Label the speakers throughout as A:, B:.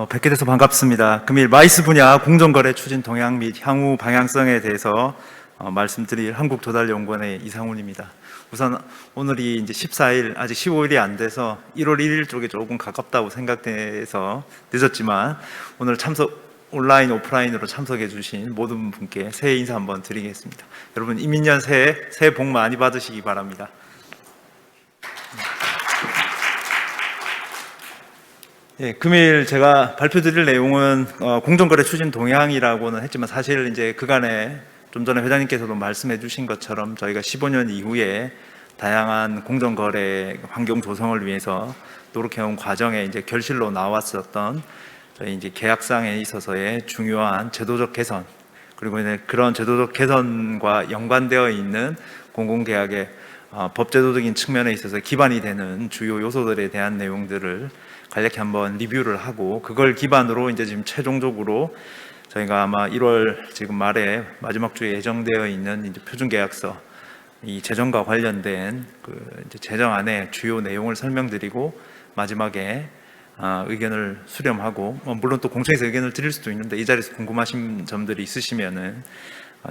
A: 뵙게 돼서 반갑습니다. 금일 마이스 분야 공정거래 추진 동향 및 향후 방향성에 대해서 말씀드릴 한국도달연구원의 이상훈입니다. 우선 오늘이 이제 14일, 아직 15일이 안 돼서 1월 1일 쪽에 조금 가깝다고 생각돼서 늦었지만 오늘 온라인, 오프라인으로 참석해 주신 모든 분께 새해 인사 한번 드리겠습니다. 여러분 이민년 새해 복 많이 받으시기 바랍니다. 예, 금일 제가 발표드릴 내용은 공정거래 추진 동향이라고는 했지만 사실 이제 그간에 좀 전에 회장님께서도 말씀해 주신 것처럼 저희가 15년 이후에 다양한 공정거래 환경 조성을 위해서 노력해온 과정에 이제 결실로 나왔었던 저희 이제 계약상에 있어서의 중요한 제도적 개선, 그리고 이제 그런 제도적 개선과 연관되어 있는 공공계약의 법제도적인 측면에 있어서 기반이 되는 주요 요소들에 대한 내용들을 간략히 한번 리뷰를 하고, 그걸 기반으로 이제 지금 최종적으로 저희가 아마 1월 지금 말에 마지막 주에 예정되어 있는 이제 표준계약서 이 제정과 관련된 이제 제정안의 주요 내용을 설명드리고 마지막에 의견을 수렴하고, 물론 또 공청회에서 의견을 드릴 수도 있는데 이 자리에서 궁금하신 점들이 있으시면은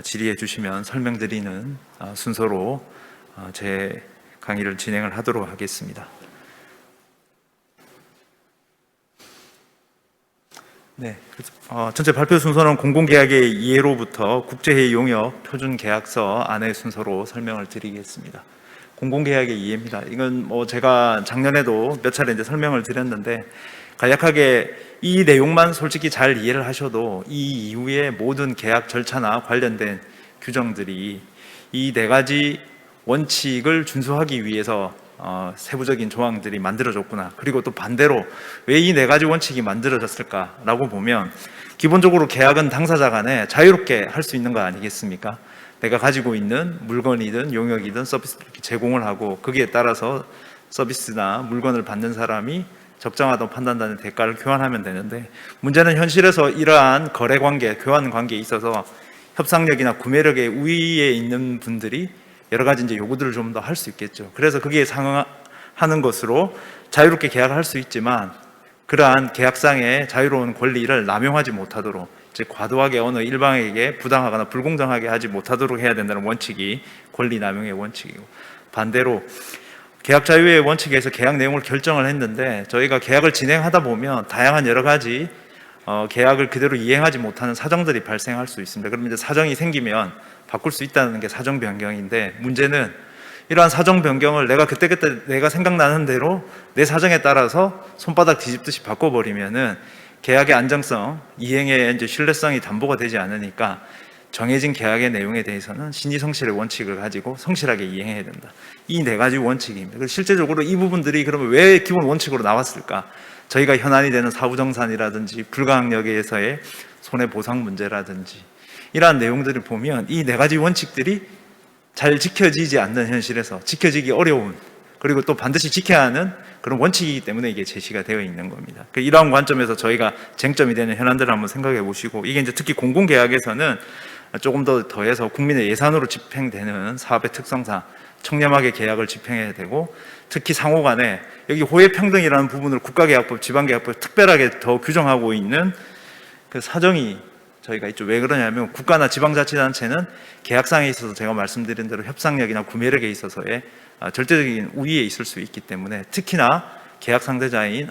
A: 질의해 주시면 설명드리는 순서로 제 강의를 진행을 하도록 하겠습니다. 네, 전체 발표 순서는 공공계약의 이해로부터 국제회의 용역 표준계약서 안의 순서로 설명을 드리겠습니다. 공공계약의 이해입니다. 이건 제가 작년에도 몇 차례 이제 설명을 드렸는데, 간략하게 이 내용만 솔직히 잘 이해를 하셔도 이 이후의 모든 계약 절차나 관련된 규정들이 이 네 가지 원칙을 준수하기 위해서 세부적인 조항들이 만들어졌구나, 그리고 또 반대로 왜 이 네 가지 원칙이 만들어졌을까라고 보면, 기본적으로 계약은 당사자 간에 자유롭게 할 수 있는 거 아니겠습니까? 내가 가지고 있는 물건이든 용역이든 서비스를 제공을 하고, 거기에 따라서 서비스나 물건을 받는 사람이 적정하다고 판단되는 대가를 교환하면 되는데, 문제는 현실에서 이러한 거래 관계, 교환 관계에 있어서 협상력이나 구매력의 우위에 있는 분들이 여러 가지 이제 요구들을 좀 더 할 수 있겠죠. 그래서 거기에 상응하는 것으로 자유롭게 계약을 할 수 있지만, 그러한 계약상의 자유로운 권리를 남용하지 못하도록, 즉 과도하게 어느 일방에게 부당하거나 불공정하게 하지 못하도록 해야 된다는 원칙이 권리 남용의 원칙이고, 반대로 계약 자유의 원칙에서 계약 내용을 결정을 했는데 저희가 계약을 진행하다 보면 다양한 여러 가지 계약을 그대로 이행하지 못하는 사정들이 발생할 수 있습니다. 그러면 이제 사정이 생기면 바꿀 수 있다는 게 사정 변경인데, 문제는 이러한 사정 변경을 내가 그때그때 내가 생각나는 대로 내 사정에 따라서 손바닥 뒤집듯이 바꿔버리면은 계약의 안정성, 이행의 이제 신뢰성이 담보가 되지 않으니까 정해진 계약의 내용에 대해서는 신의성실의 원칙을 가지고 성실하게 이행해야 된다. 이 네 가지 원칙입니다. 실제적으로 이 부분들이 그러면 왜 기본 원칙으로 나왔을까? 저희가 현안이 되는 사후정산이라든지 불가항력에서의 손해보상 문제라든지 이러한 내용들을 보면 이 네 가지 원칙들이 잘 지켜지지 않는 현실에서 지켜지기 어려운, 그리고 또 반드시 지켜야 하는 그런 원칙이기 때문에 이게 제시가 되어 있는 겁니다. 이러한 관점에서 저희가 쟁점이 되는 현안들을 한번 생각해 보시고, 이게 이제 특히 공공계약에서는 조금 더 더해서 국민의 예산으로 집행되는 사업의 특성상 청렴하게 계약을 집행해야 되고, 특히 상호간에 여기 호혜평등이라는 부분을 국가계약법, 지방계약법 특별하게 더 규정하고 있는 그 사정이 저희가 있죠. 왜 그러냐면 국가나 지방자치단체는 계약상에 있어서 제가 말씀드린 대로 협상력이나 구매력에 있어서의 절대적인 우위에 있을 수 있기 때문에, 특히나 계약 상대자인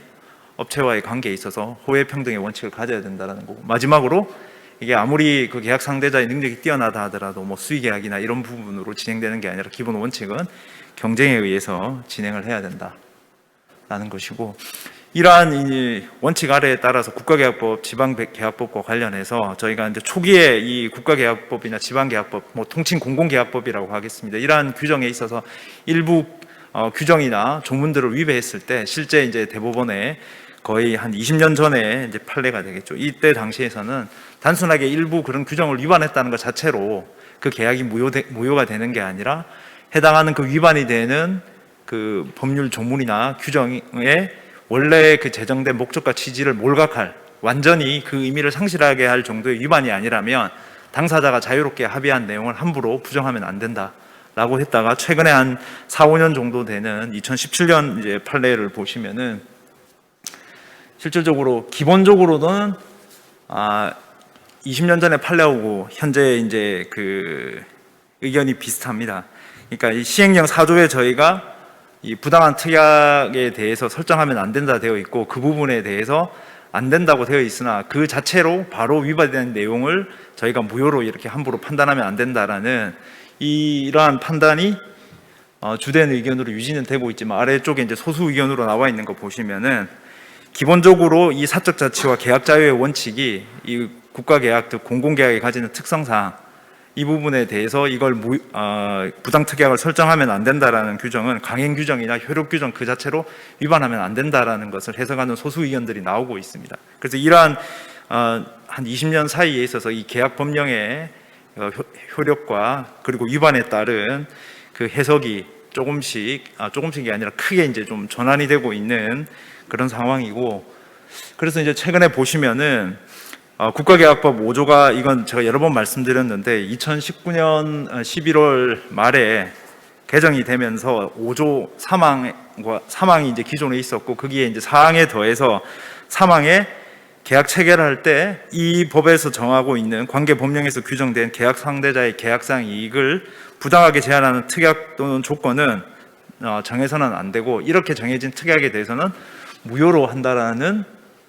A: 업체와의 관계에 있어서 호혜평등의 원칙을 가져야 된다는 거고, 마지막으로 이게 아무리 그 계약 상대자의 능력이 뛰어나다 하더라도 수의계약이나 이런 부분으로 진행되는 게 아니라 기본 원칙은 경쟁에 의해서 진행을 해야 된다라는 것이고, 이러한 이 원칙 아래에 따라서 국가계약법, 지방계약법과 관련해서 저희가 이제 초기에 이 국가계약법이나 지방계약법, 통칭 공공계약법이라고 하겠습니다. 이러한 규정에 있어서 일부 규정이나 조문들을 위배했을 때 실제 이제 대법원에 거의 한 20년 전에 이제 판례가 되겠죠. 이때 당시에서는 단순하게 일부 그런 규정을 위반했다는 것 자체로 그 계약이 무효가 되는 게 아니라, 해당하는 그 위반이 되는 그 법률 조문이나 규정에 원래 그 제정된 목적과 취지를 몰각할, 완전히 그 의미를 상실하게 할 정도의 위반이 아니라면 당사자가 자유롭게 합의한 내용을 함부로 부정하면 안 된다라고 했다가, 최근에 한 4, 5년 정도 되는 2017년 이제 판례를 보시면은 실질적으로 기본적으로는 20년 전에 판례하고 현재 이제 그 의견이 비슷합니다. 그러니까 이 시행령 4조에 저희가 이 부당한 특약에 대해서 설정하면 안 된다 되어 있고, 그 부분에 대해서 안 된다고 되어 있으나 그 자체로 바로 위반된 내용을 저희가 무효로 이렇게 함부로 판단하면 안 된다라는 이러한 판단이 주된 의견으로 유지는 되고 있지만, 아래쪽에 이제 소수 의견으로 나와 있는 거 보시면은 기본적으로 이 사적 자치와 계약 자유의 원칙이 이 국가계약, 즉 공공계약이 가지는 특성상 이 부분에 대해서 이걸 부당특약을 설정하면 안 된다라는 규정은 강행 규정이나 효력 규정 그 자체로 위반하면 안 된다라는 것을 해석하는 소수 의견들이 나오고 있습니다. 그래서 이러한 한 20년 사이에 있어서 이 계약 법령의 효력과 그리고 위반에 따른 그 해석이 조금씩이 아니라 크게 이제 좀 전환이 되고 있는 그런 상황이고, 그래서 이제 최근에 보시면은 국가계약법 5조가, 이건 제가 여러 번 말씀드렸는데 2019년 11월 말에 개정이 되면서 5조 사망이 이제 기존에 있었고, 거기에 이제 사항에 더해서 사망에 계약 체결할 때 이 법에서 정하고 있는 관계 법령에서 규정된 계약 상대자의 계약상 이익을 부당하게 제한하는 특약 또는 조건은 정해서는 안 되고, 이렇게 정해진 특약에 대해서는 무효로 한다라는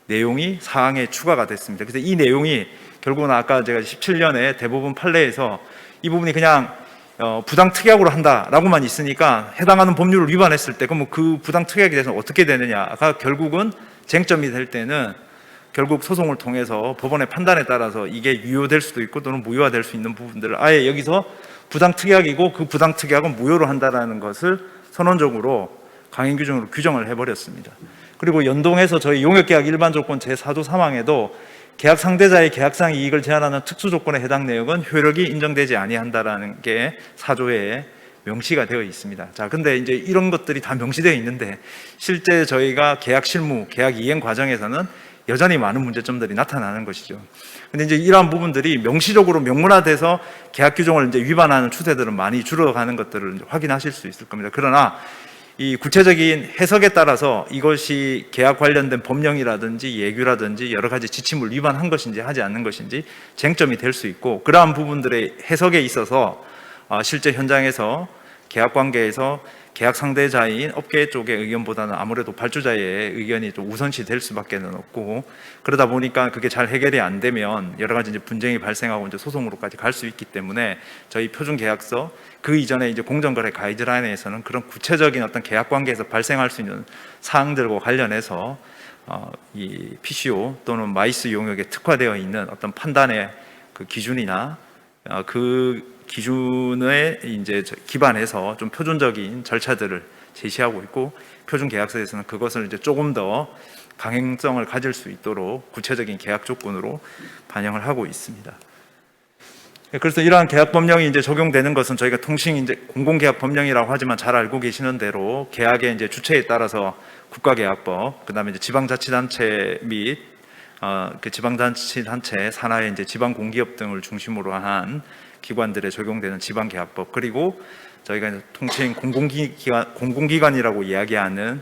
A: 내용이 사항에 추가가 됐습니다. 그래서 이 내용이 결국은 아까 제가 17년에 대법원 판례에서 이 부분이 그냥 부당 특약으로 한다라고만 있으니까 해당하는 법률을 위반했을 때 그럼 그 부당 특약에 대해서는 어떻게 되느냐가 결국은 쟁점이 될 때는 결국 소송을 통해서 법원의 판단에 따라서 이게 유효될 수도 있고 또는 무효화될 수 있는 부분들을 아예 여기서 부당 특약이고 그 부당 특약은 무효로 한다라는 것을 선언적으로 강행 규정으로 규정을 해버렸습니다. 그리고 연동해서 저희 용역계약 일반 조건 제4조 3항에도 계약 상대자의 계약상 이익을 제한하는 특수 조건에 해당 내용은 효력이 인정되지 아니한다라는 게 4조에 명시가 되어 있습니다. 자, 근데 이제 이런 것들이 다 명시되어 있는데 실제 저희가 계약 실무, 계약 이행 과정에서는 여전히 많은 문제점들이 나타나는 것이죠. 근데 이제 이러한 부분들이 명시적으로 명문화돼서 계약 규정을 이제 위반하는 추세들은 많이 줄어가는 것들을 확인하실 수 있을 겁니다. 그러나 이 구체적인 해석에 따라서 이것이 계약 관련된 법령이라든지 예규라든지 여러 가지 지침을 위반한 것인지 하지 않는 것인지 쟁점이 될 수 있고, 그러한 부분들의 해석에 있어서 실제 현장에서 계약 관계에서 계약 상대자인 업계 쪽의 의견보다는 아무래도 발주자의 의견이 좀 우선시 될 수밖에 없고, 그러다 보니까 그게 잘 해결이 안 되면 여러 가지 이제 분쟁이 발생하고 이제 소송으로까지 갈 수 있기 때문에 저희 표준계약서 그 이전에 이제 공정거래 가이드라인에서는 그런 구체적인 어떤 계약 관계에서 발생할 수 있는 사항들과 관련해서 이 PCO 또는 마이스 용역에 특화되어 있는 어떤 판단의 그 기준이나 그 기준에 이제 기반해서 좀 표준적인 절차들을 제시하고 있고, 표준 계약서에서는 그것을 이제 조금 더 강행성을 가질 수 있도록 구체적인 계약 조건으로 반영을 하고 있습니다. 그래서 이러한 계약 법령이 이제 적용되는 것은 저희가 통칭 이제 공공계약 법령이라고 하지만 잘 알고 계시는 대로 계약의 이제 주체에 따라서 국가계약법, 그다음에 이제 지방자치단체 및 그 지방자치단체 산하의 이제 지방공기업 등을 중심으로 한 기관들에 적용되는 지방계약법, 그리고 저희가 통칭 공공기관이라고 이야기하는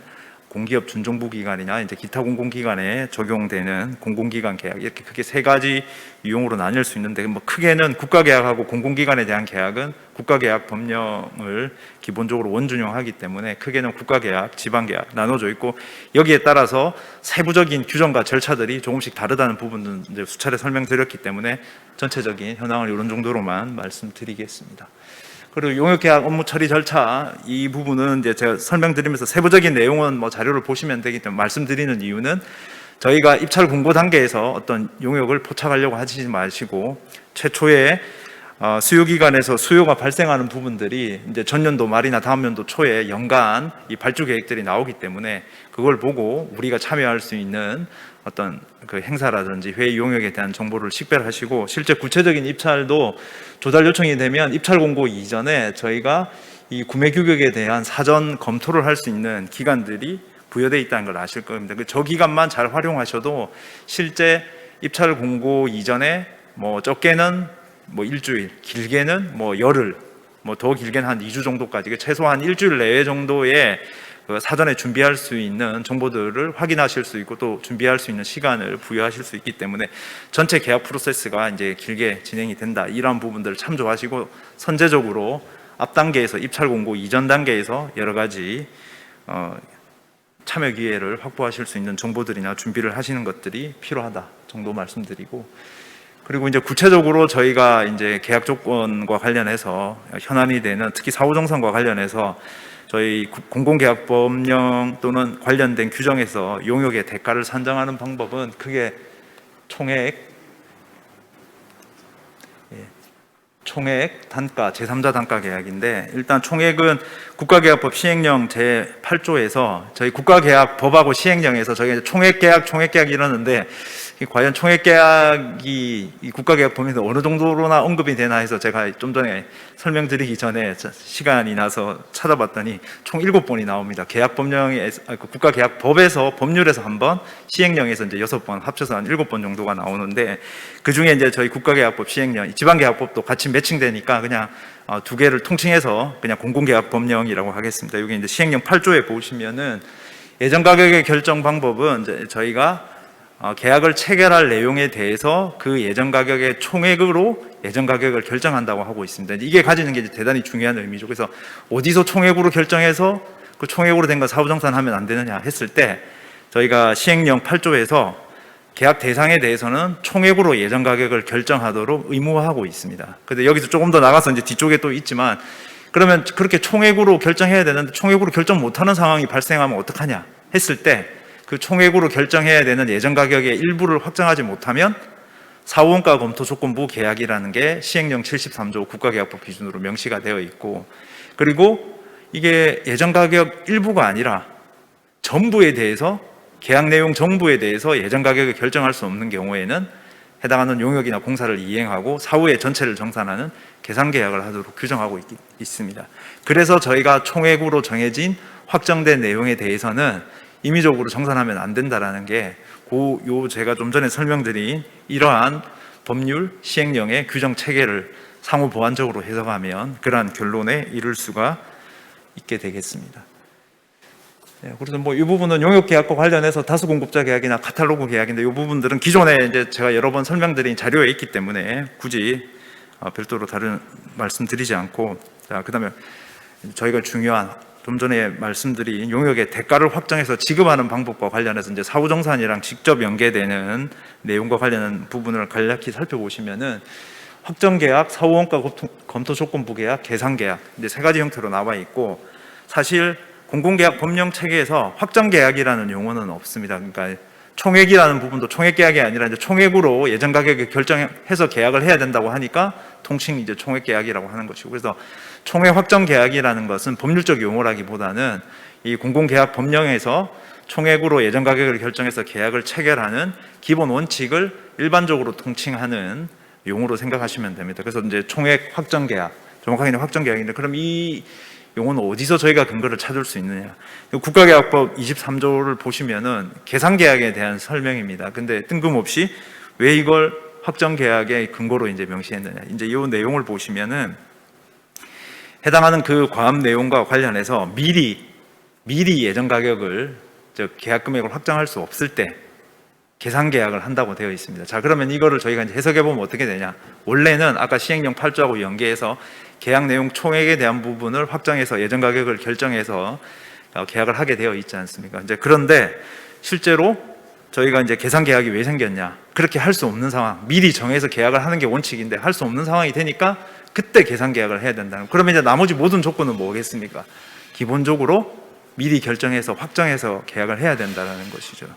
A: 공기업 준정부기관이나 이제 기타 공공기관에 적용되는 공공기관 계약, 이렇게 크게 세 가지 유형으로 나뉠 수 있는데, 뭐 크게는 국가계약하고 공공기관에 대한 계약은 국가계약 법령을 기본적으로 원준용하기 때문에 크게는 국가계약, 지방계약 나눠져 있고, 여기에 따라서 세부적인 규정과 절차들이 조금씩 다르다는 부분은 이제 수차례 설명드렸기 때문에 전체적인 현황을 이런 정도로만 말씀드리겠습니다. 그리고 용역계약 업무 처리 절차, 이 부분은 이제 제가 설명드리면서 세부적인 내용은 뭐 자료를 보시면 되기 때문에 말씀드리는 이유는, 저희가 입찰 공고 단계에서 어떤 용역을 포착하려고 하지 마시고 최초에 수요기관에서 수요가 발생하는 부분들이 이제 전년도 말이나 다음 연도 초에 연간 이 발주 계획들이 나오기 때문에 그걸 보고 우리가 참여할 수 있는 어떤 그 행사라든지 회의 용역에 대한 정보를 식별하시고, 실제 구체적인 입찰도 조달 요청이 되면 입찰 공고 이전에 저희가 이 구매 규격에 대한 사전 검토를 할 수 있는 기간들이 부여되어 있다는 걸 아실 겁니다. 저 기간만 잘 활용하셔도 실제 입찰 공고 이전에 뭐 적게는 뭐 일주일, 길게는 뭐 열흘, 뭐 더 길게는 한 2주 정도까지, 최소한 일주일 내외 정도의 그 사전에 준비할 수 있는 정보들을 확인하실 수 있고 또 준비할 수 있는 시간을 부여하실 수 있기 때문에 전체 계약 프로세스가 이제 길게 진행이 된다. 이러한 부분들을 참조하시고 선제적으로 앞 단계에서 입찰 공고 이전 단계에서 여러 가지 참여 기회를 확보하실 수 있는 정보들이나 준비를 하시는 것들이 필요하다 정도 말씀드리고, 그리고 이제 구체적으로 저희가 이제 계약 조건과 관련해서 현안이 되는 특히 사후정산과 관련해서 저희 공공계약법령 또는 관련된 규정에서 용역의 대가를 산정하는 방법은 크게 총액, 단가, 제3자 단가 계약인데, 일단 총액은 국가계약법 시행령 제8조에서 저희 국가계약법하고 시행령에서 저희 총액계약 이러는데, 과연 총액계약이 이 국가계약법에서 어느 정도로나 언급이 되나 해서 제가 좀 전에 설명드리기 전에 시간이 나서 찾아봤더니 총 7번이 나옵니다. 국가계약법에서 법률에서 한 번, 시행령에서 이제 6번, 합쳐서 한 7번 정도가 나오는데, 그 중에 이제 저희 국가계약법 시행령, 지방계약법도 같이 매칭되니까 그냥 두 개를 통칭해서 그냥 공공계약법령이라고 하겠습니다. 여기 이제 시행령 8조에 보시면은 예전 가격의 결정 방법은 이제 저희가 계약을 체결할 내용에 대해서 그 예전 가격의 총액으로 예전 가격을 결정한다고 하고 있습니다. 이게 가지는 게 대단히 중요한 의미죠. 그래서 어디서 총액으로 결정해서 그 총액으로 된 거 사후정산하면 안 되느냐 했을 때, 저희가 시행령 8조에서 계약 대상에 대해서는 총액으로 예전 가격을 결정하도록 의무화하고 있습니다. 근데 여기서 조금 더 나가서 이제 뒤쪽에 또 있지만, 그러면 그렇게 총액으로 결정해야 되는데 총액으로 결정 못하는 상황이 발생하면 어떡하냐 했을 때, 그 총액으로 결정해야 되는 예전 가격의 일부를 확정하지 못하면 사후원가 검토 조건부 계약이라는 게 시행령 73조 국가계약법 기준으로 명시가 되어 있고, 그리고 이게 예전 가격 일부가 아니라 전부에 대해서, 계약 내용 전부에 대해서 예전 가격을 결정할 수 없는 경우에는 해당하는 용역이나 공사를 이행하고 사후에 전체를 정산하는 계산계약을 하도록 규정하고 있습니다. 그래서 저희가 총액으로 정해진 확정된 내용에 대해서는 임의적으로 정산하면 안 된다라는 게 제가 좀 전에 설명드린 이러한 법률 시행령의 규정 체계를 상호 보완적으로 해석하면 그러한 결론에 이를 수가 있게 되겠습니다. 그래서 뭐 이 부분은 용역계약과 관련해서 다수공급자 계약이나 카탈로그 계약인데, 이 부분들은 기존에 이제 제가 여러 번 설명드린 자료에 있기 때문에 굳이 별도로 다른 말씀드리지 않고, 자, 그다음에 저희가 중요한 좀 전에 말씀드린 용역의 대가를 확정해서 지급하는 방법과 관련해서 이제 사후정산이랑 직접 연계되는 내용과 관련한 부분을 간략히 살펴보시면은 확정계약, 사후원가 검토 조건부 계약, 계산계약, 이제 세 가지 형태로 나와 있고, 사실 공공계약 법령 체계에서 확정계약이라는 용어는 없습니다. 그러니까 총액이라는 부분도 총액계약이 아니라 이제 총액으로 예전 가격을 결정해서 계약을 해야 된다고 하니까 통칭 이제 총액계약이라고 하는 것이고, 그래서 총액 확정 계약이라는 것은 법률적 용어라기보다는 이 공공계약 법령에서 총액으로 예전 가격을 결정해서 계약을 체결하는 기본 원칙을 일반적으로 통칭하는 용어로 생각하시면 됩니다. 그래서 이제 총액 확정 계약, 정확하게는 확정 계약인데, 그럼 이 용어는 어디서 저희가 근거를 찾을 수 있느냐? 국가계약법 23조를 보시면은 계산계약에 대한 설명입니다. 근데 뜬금없이 왜 이걸 확정계약의 근거로 이제 명시했느냐? 이제 이 내용을 보시면은 해당하는 그 과업 내용과 관련해서 미리 예전 가격을, 계약 금액을 확정할 수 없을 때 계산 계약을 한다고 되어 있습니다. 자, 그러면 이거를 저희가 이제 해석해 보면 어떻게 되냐? 원래는 아까 시행령 8조하고 연계해서 계약 내용 총액에 대한 부분을 확정해서 예전 가격을 결정해서 계약을 하게 되어 있지 않습니까? 이제 그런데 실제로 저희가 이제 계산 계약이 왜 생겼냐? 그렇게 할 수 없는 상황, 미리 정해서 계약을 하는 게 원칙인데 할 수 없는 상황이 되니까 그때 계산 계약을 해야 된다는. 그러면 이제 나머지 모든 조건은 뭐겠습니까? 기본적으로 미리 결정해서 확정해서 계약을 해야 된다는 것이죠.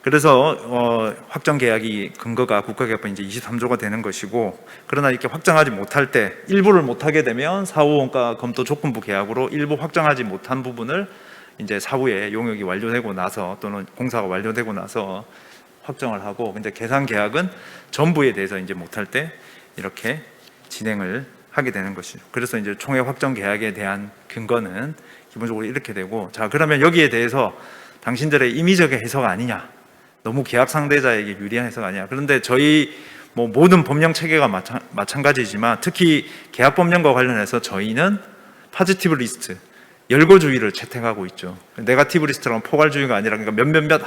A: 그래서 확정 계약이 근거가 국가계약법 이제 23조가 되는 것이고, 그러나 이렇게 확정하지 못할 때 일부를 못하게 되면 사후 원가 검토 조건부 계약으로 일부 확정하지 못한 부분을 이제 사후에 용역이 완료되고 나서 또는 공사가 완료되고 나서 확정을 하고, 근데 계산 계약은 전부에 대해서 이제 못할 때 이렇게 진행을 하게 되는 것이죠. 그래서 이제 총액 확정 계약에 대한 근거는 기본적으로 이렇게 되고, 자, 그러면 여기에 대해서 당신들의 임의적인 해석 아니냐? 너무 계약 상대자에게 유리한 해석 아니냐? 그런데 저희 뭐 모든 법령 체계가 마찬가지지만 특히 계약 법령과 관련해서 저희는 파지티브 리스트, 열거주의를 채택하고 있죠. 네거티브 리스트라는 포괄주의가 아니라 그러니까 몇몇몇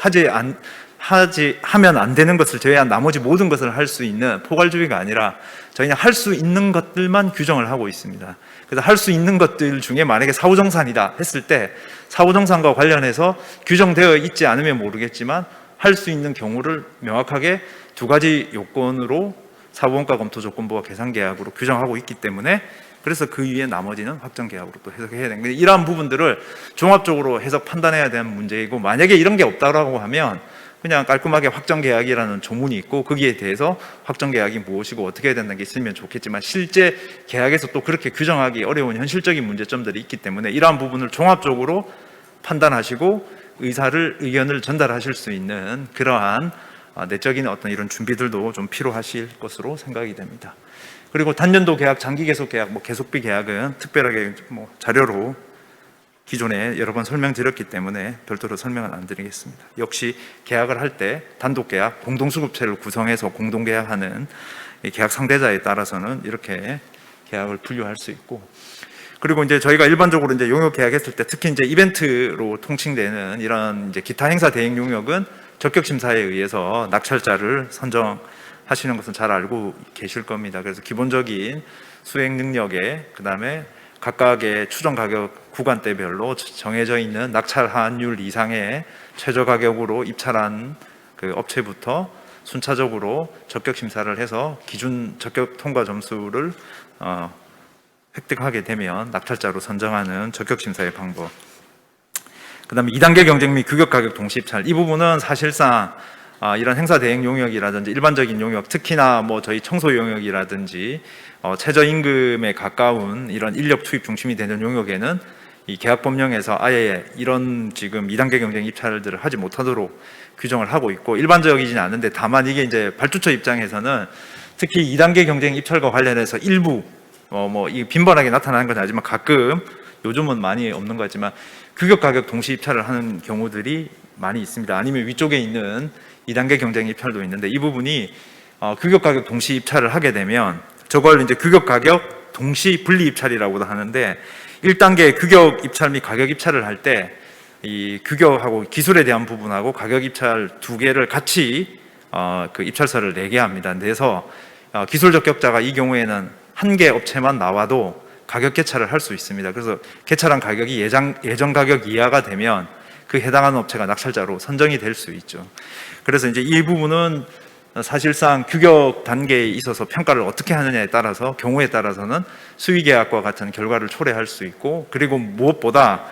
A: 하면 안 되는 것을 제외한 나머지 모든 것을 할 수 있는 포괄주의가 아니라 저희는 할 수 있는 것들만 규정을 하고 있습니다. 그래서 할 수 있는 것들 중에 만약에 사후정산이다 했을 때 사후정산과 관련해서 규정되어 있지 않으면 모르겠지만 할 수 있는 경우를 명확하게 두 가지 요건으로 사법원가 검토조건부와 계산계약으로 규정하고 있기 때문에 그래서 그 위에 나머지는 확정계약으로 또 해석해야 되는 거예요. 이러한 부분들을 종합적으로 해석 판단해야 되는 문제이고 만약에 이런 게 없다고 하면 그냥 깔끔하게 확정계약이라는 조문이 있고 거기에 대해서 확정계약이 무엇이고 어떻게 해야 된다는 게 있으면 좋겠지만 실제 계약에서 또 그렇게 규정하기 어려운 현실적인 문제점들이 있기 때문에 이러한 부분을 종합적으로 판단하시고 의견을 전달하실 수 있는 그러한 내적인 어떤 이런 준비들도 좀 필요하실 것으로 생각이 됩니다. 그리고 단년도 계약, 장기 계속 계약, 계속비 계약은 특별하게 자료로 기존에 여러 번 설명드렸기 때문에 별도로 설명은 안 드리겠습니다. 역시 계약을 할 때 단독 계약, 공동수급체를 구성해서 공동 계약하는 계약 상대자에 따라서는 이렇게 계약을 분류할 수 있고, 그리고 이제 저희가 일반적으로 이제 용역 계약했을 때 특히 이제 이벤트로 통칭되는 이런 이제 기타 행사 대행 용역은 적격 심사에 의해서 낙찰자를 선정하시는 것은 잘 알고 계실 겁니다. 그래서 기본적인 수행 능력에 그다음에 각각의 추정 가격 구간대별로 정해져 있는 낙찰 하한율 이상의 최저 가격으로 입찰한 그 업체부터 순차적으로 적격 심사를 해서 기준 적격 통과 점수를 획득하게 되면 낙찰자로 선정하는 적격 심사의 방법. 그다음에 2단계 경쟁 및 규격 가격 동시 입찰. 이 부분은 사실상 이런 행사 대행 용역이라든지 일반적인 용역, 특히나 저희 청소 용역이라든지 최저임금에 가까운 이런 인력 투입 중심이 되는 용역에는 이 계약 법령에서 아예 이런 지금 2단계 경쟁 입찰들을 하지 못하도록 규정을 하고 있고 일반적이지는 않은데 다만 이게 이제 발주처 입장에서는 특히 2단계 경쟁 입찰과 관련해서 일부 이 빈번하게 나타나는 건 아니지만 가끔 요즘은 많이 없는 것 같지만 규격 가격 동시 입찰을 하는 경우들이 많이 있습니다. 아니면 위쪽에 있는 2단계 경쟁 입찰도 있는데 이 부분이 규격 가격 동시 입찰을 하게 되면 저걸 이제 규격 가격 동시 분리 입찰이라고도 하는데 1단계 규격 입찰 및 가격 입찰을 할 때 이 규격하고 기술에 대한 부분하고 가격 입찰 두 개를 같이 그 입찰서를 내게 합니다. 내서 기술 적격자가 이 경우에는 한 개 업체만 나와도 가격 개찰을 할 수 있습니다. 그래서 개찰한 가격이 예정 가격 이하가 되면 그 해당하는 업체가 낙찰자로 선정이 될 수 있죠. 그래서 이제 이 부분은 사실상 규격 단계에 있어서 평가를 어떻게 하느냐에 따라서 경우에 따라서는 수의 계약과 같은 결과를 초래할 수 있고, 그리고 무엇보다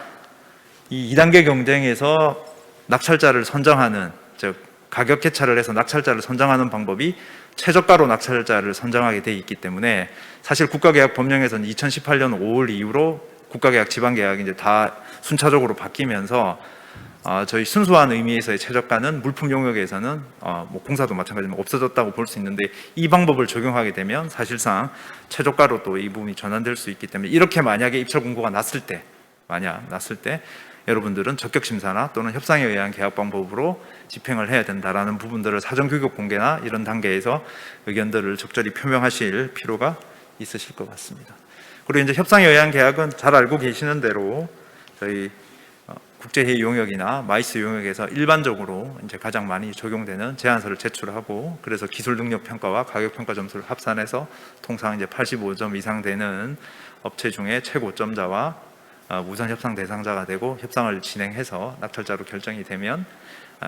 A: 이 2단계 경쟁에서 낙찰자를 선정하는, 즉 가격 개찰을 해서 낙찰자를 선정하는 방법이 최저가로 낙찰자를 선정하게 돼 있기 때문에 사실 국가계약 법령에서는 2018년 5월 이후로 국가계약 지방계약이 이제 다 순차적으로 바뀌면서 저희 순수한 의미에서의 최저가는 물품 용역에서는 공사도 마찬가지지만 없어졌다고 볼 수 있는데 이 방법을 적용하게 되면 사실상 최저가로 또 이 부분이 전환될 수 있기 때문에 이렇게 만약에 입찰 공고가 났을 때 여러분들은 적격 심사나 또는 협상에 의한 계약 방법으로 집행을 해야 된다라는 부분들을 사전 규격 공개나 이런 단계에서 의견들을 적절히 표명하실 필요가 있으실 것 같습니다. 그리고 이제 협상에 의한 계약은 잘 알고 계시는 대로 저희 국제회의 용역이나 마이스 용역에서 일반적으로 이제 가장 많이 적용되는 제안서를 제출하고 그래서 기술 능력 평가와 가격 평가 점수를 합산해서 통상 이제 85점 이상 되는 업체 중에 최고점자와 우선 협상 대상자가 되고 협상을 진행해서 낙찰자로 결정이 되면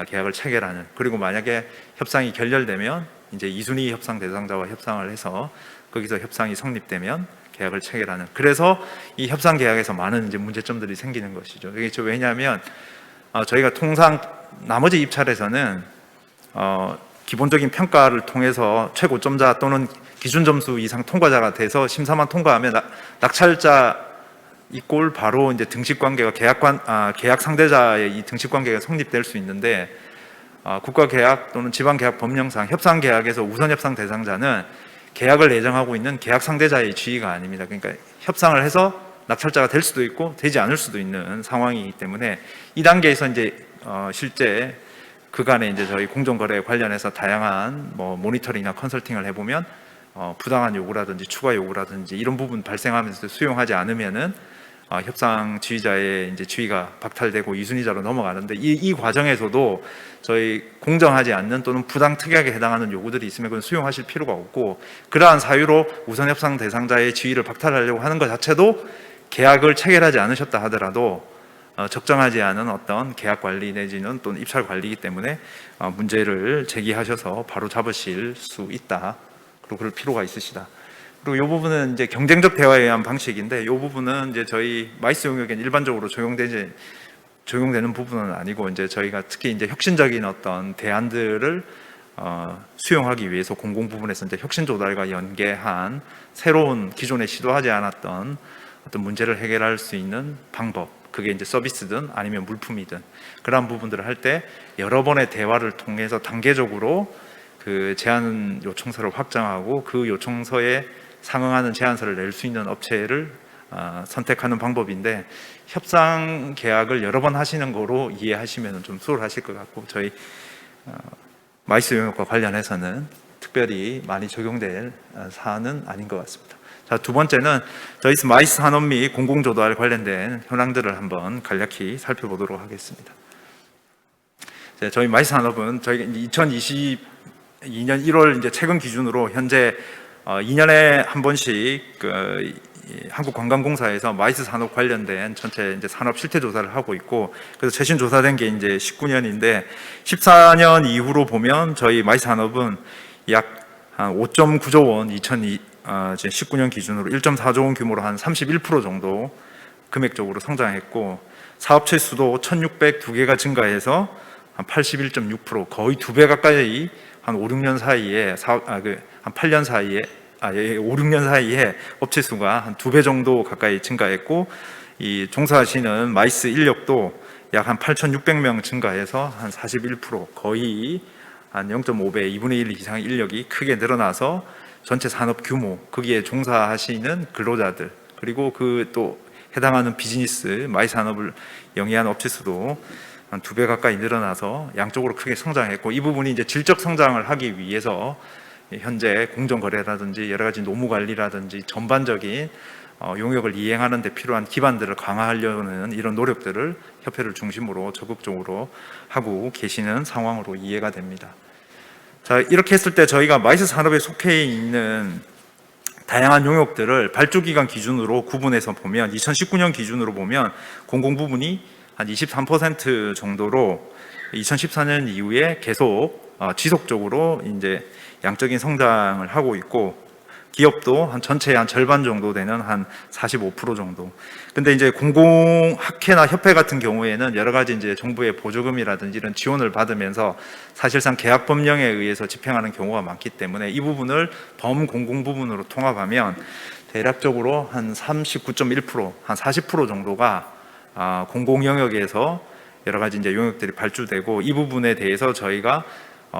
A: 계약을 체결하는, 그리고 만약에 협상이 결렬되면 이제 2순위 협상 대상자와 협상을 해서 거기서 협상이 성립되면 계약을 체결하는, 그래서 이 협상 계약에서 많은 이제 문제점들이 생기는 것이죠. 왜냐하면 저희가 통상 나머지 입찰에서는 기본적인 평가를 통해서 최고점자 또는 기준 점수 이상 통과자가 돼서 심사만 통과하면 낙찰자 이꼴 바로 이제 등식 관계가 계약 상대자의 이 등식 관계가 성립될 수 있는데 국가 계약 또는 지방 계약 법령상 협상 계약에서 우선 협상 대상자는 계약을 예정하고 있는 계약 상대자의 지위가 아닙니다. 그러니까 협상을 해서 낙찰자가 될 수도 있고 되지 않을 수도 있는 상황이기 때문에 이 단계에서 이제 실제 그간에 이제 저희 공정거래 관련해서 다양한 뭐 모니터링이나 컨설팅을 해보면 부당한 요구라든지 추가 요구라든지 이런 부분 발생하면서 수용하지 않으면은 협상 지휘자의 이제 지위가 박탈되고 이순위자로 넘어가는데 이 과정에서도 저희 공정하지 않는 또는 부당 특약에 해당하는 요구들이 있으면 그건 수용하실 필요가 없고, 그러한 사유로 우선 협상 대상자의 지위를 박탈하려고 하는 것 자체도 계약을 체결하지 않으셨다 하더라도 적정하지 않은 어떤 계약 관리 내지는 또는 입찰 관리이기 때문에 문제를 제기하셔서 바로 잡으실 수 있다. 그리고 그럴 필요가 있으시다. 그리고 이 부분은 이제 경쟁적 대화에 의한 방식인데, 이 부분은 이제 저희 마이스 용역에 일반적으로 적용되는 부분은 아니고, 이제 저희가 특히 이제 혁신적인 어떤 대안들을 수용하기 위해서 공공 부분에서 이제 혁신 조달과 연계한 새로운 기존에 시도하지 않았던 어떤 문제를 해결할 수 있는 방법, 그게 이제 서비스든 아니면 물품이든 그러한 부분들을 할 때 여러 번의 대화를 통해서 단계적으로 그 제안 요청서를 확정하고 그 요청서에 상응하는 제안서를 낼 수 있는 업체를 선택하는 방법인데, 협상 계약을 여러 번 하시는 거로 이해하시면 좀 수월하실 것 같고, 저희 마이스 용역과 관련해서는 특별히 많이 적용될 사안은 아닌 것 같습니다. 자, 두 번째는 저희 마이스 산업 및 공공조달 관련된 현황들을 한번 간략히 살펴보도록 하겠습니다. 저희 마이스 산업은 저희 2022년 1월 이제 최근 기준으로 현재 2년에 한 번씩 그 한국관광공사에서 마이스 산업 관련된 전체 이제 산업 실태 조사를 하고 있고, 그래서 최신 조사된 게 이제 19년인데 14년 이후로 보면 저희 마이스 산업은 약 한 5.9조 원, 19년 기준으로 1.4조 원 규모로 한 31% 정도 금액적으로 성장했고, 사업체 수도 1,602개가 증가해서 한 81.6%, 거의 2배 가까이 한 5, 6년 사이에 한 8년 사이에 5, 6년 사이에 업체 수가 한 2배 정도 가까이 증가했고, 이 종사하시는 마이스 인력도 약 한 8,600명 증가해서 한 41%, 거의 한 0.5배, 2분의 1 이상 인력이 크게 늘어나서 전체 산업 규모, 거기에 종사하시는 근로자들, 그리고 그 또 해당하는 비즈니스, 마이스 산업을 영위한 업체 수도 한 2배 가까이 늘어나서 양쪽으로 크게 성장했고, 이 부분이 이제 질적 성장을 하기 위해서 현재 공정거래라든지 여러 가지 노무 관리라든지 전반적인 용역을 이행하는 데 필요한 기반들을 강화하려는 이런 노력들을 협회를 중심으로 적극적으로 하고 계시는 상황으로 이해가 됩니다. 자, 이렇게 했을 때 저희가 마이스 산업에 속해 있는 다양한 용역들을 발주기간 기준으로 구분해서 보면 2019년 기준으로 보면 공공 부분이 한 23% 정도로 2014년 이후에 계속 지속적으로 이제 양적인 성장을 하고 있고, 기업도 한 전체의 한 절반 정도 되는 한 45% 정도. 근데 이제 공공학회나 협회 같은 경우에는 여러 가지 이제 정부의 보조금이라든지 이런 지원을 받으면서 사실상 계약 법령에 의해서 집행하는 경우가 많기 때문에 이 부분을 범공공 부분으로 통합하면 대략적으로 한 39.1%, 한 40% 정도가 공공 영역에서 여러 가지 이제 용역들이 발주되고, 이 부분에 대해서 저희가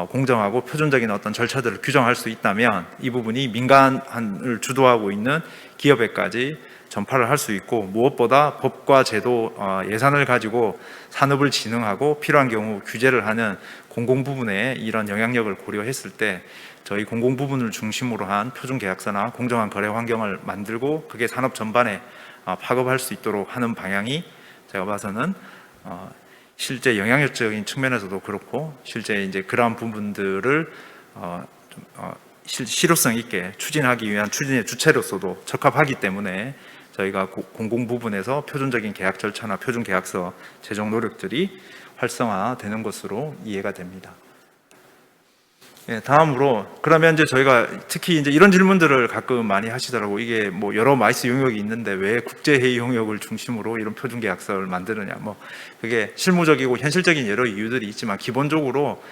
A: 공정하고 표준적인 어떤 절차들을 규정할 수 있다면 이 부분이 민간을 주도하고 있는 기업에까지 전파를 할 수 있고, 무엇보다 법과 제도, 예산을 가지고 산업을 진흥하고 필요한 경우 규제를 하는 공공 부분에 이런 영향력을 고려했을 때 저희 공공 부분을 중심으로 한 표준계약서나 공정한 거래 환경을 만들고 그게 산업 전반에 파급할 수 있도록 하는 방향이 제가 봐서는 실제 영향력적인 측면에서도 그렇고, 실제 이제 그러한 부분들을 실효성 있게 추진하기 위한 추진의 주체로서도 적합하기 때문에 저희가 공공 부분에서 표준적인 계약 절차나 표준 계약서 제정 노력들이 활성화되는 것으로 이해가 됩니다. 예, 다음으로 그러면 이제 저희가 특히 이제 이런 질문들을 가끔 많이 하시더라고. 이게 뭐 여러 마이스 용역이 있는데 왜 국제회의 용역을 중심으로 이런 표준 계약서를 만드느냐. 뭐 그게 실무적이고 현실적인 여러 이유들이 있지만 기본적으로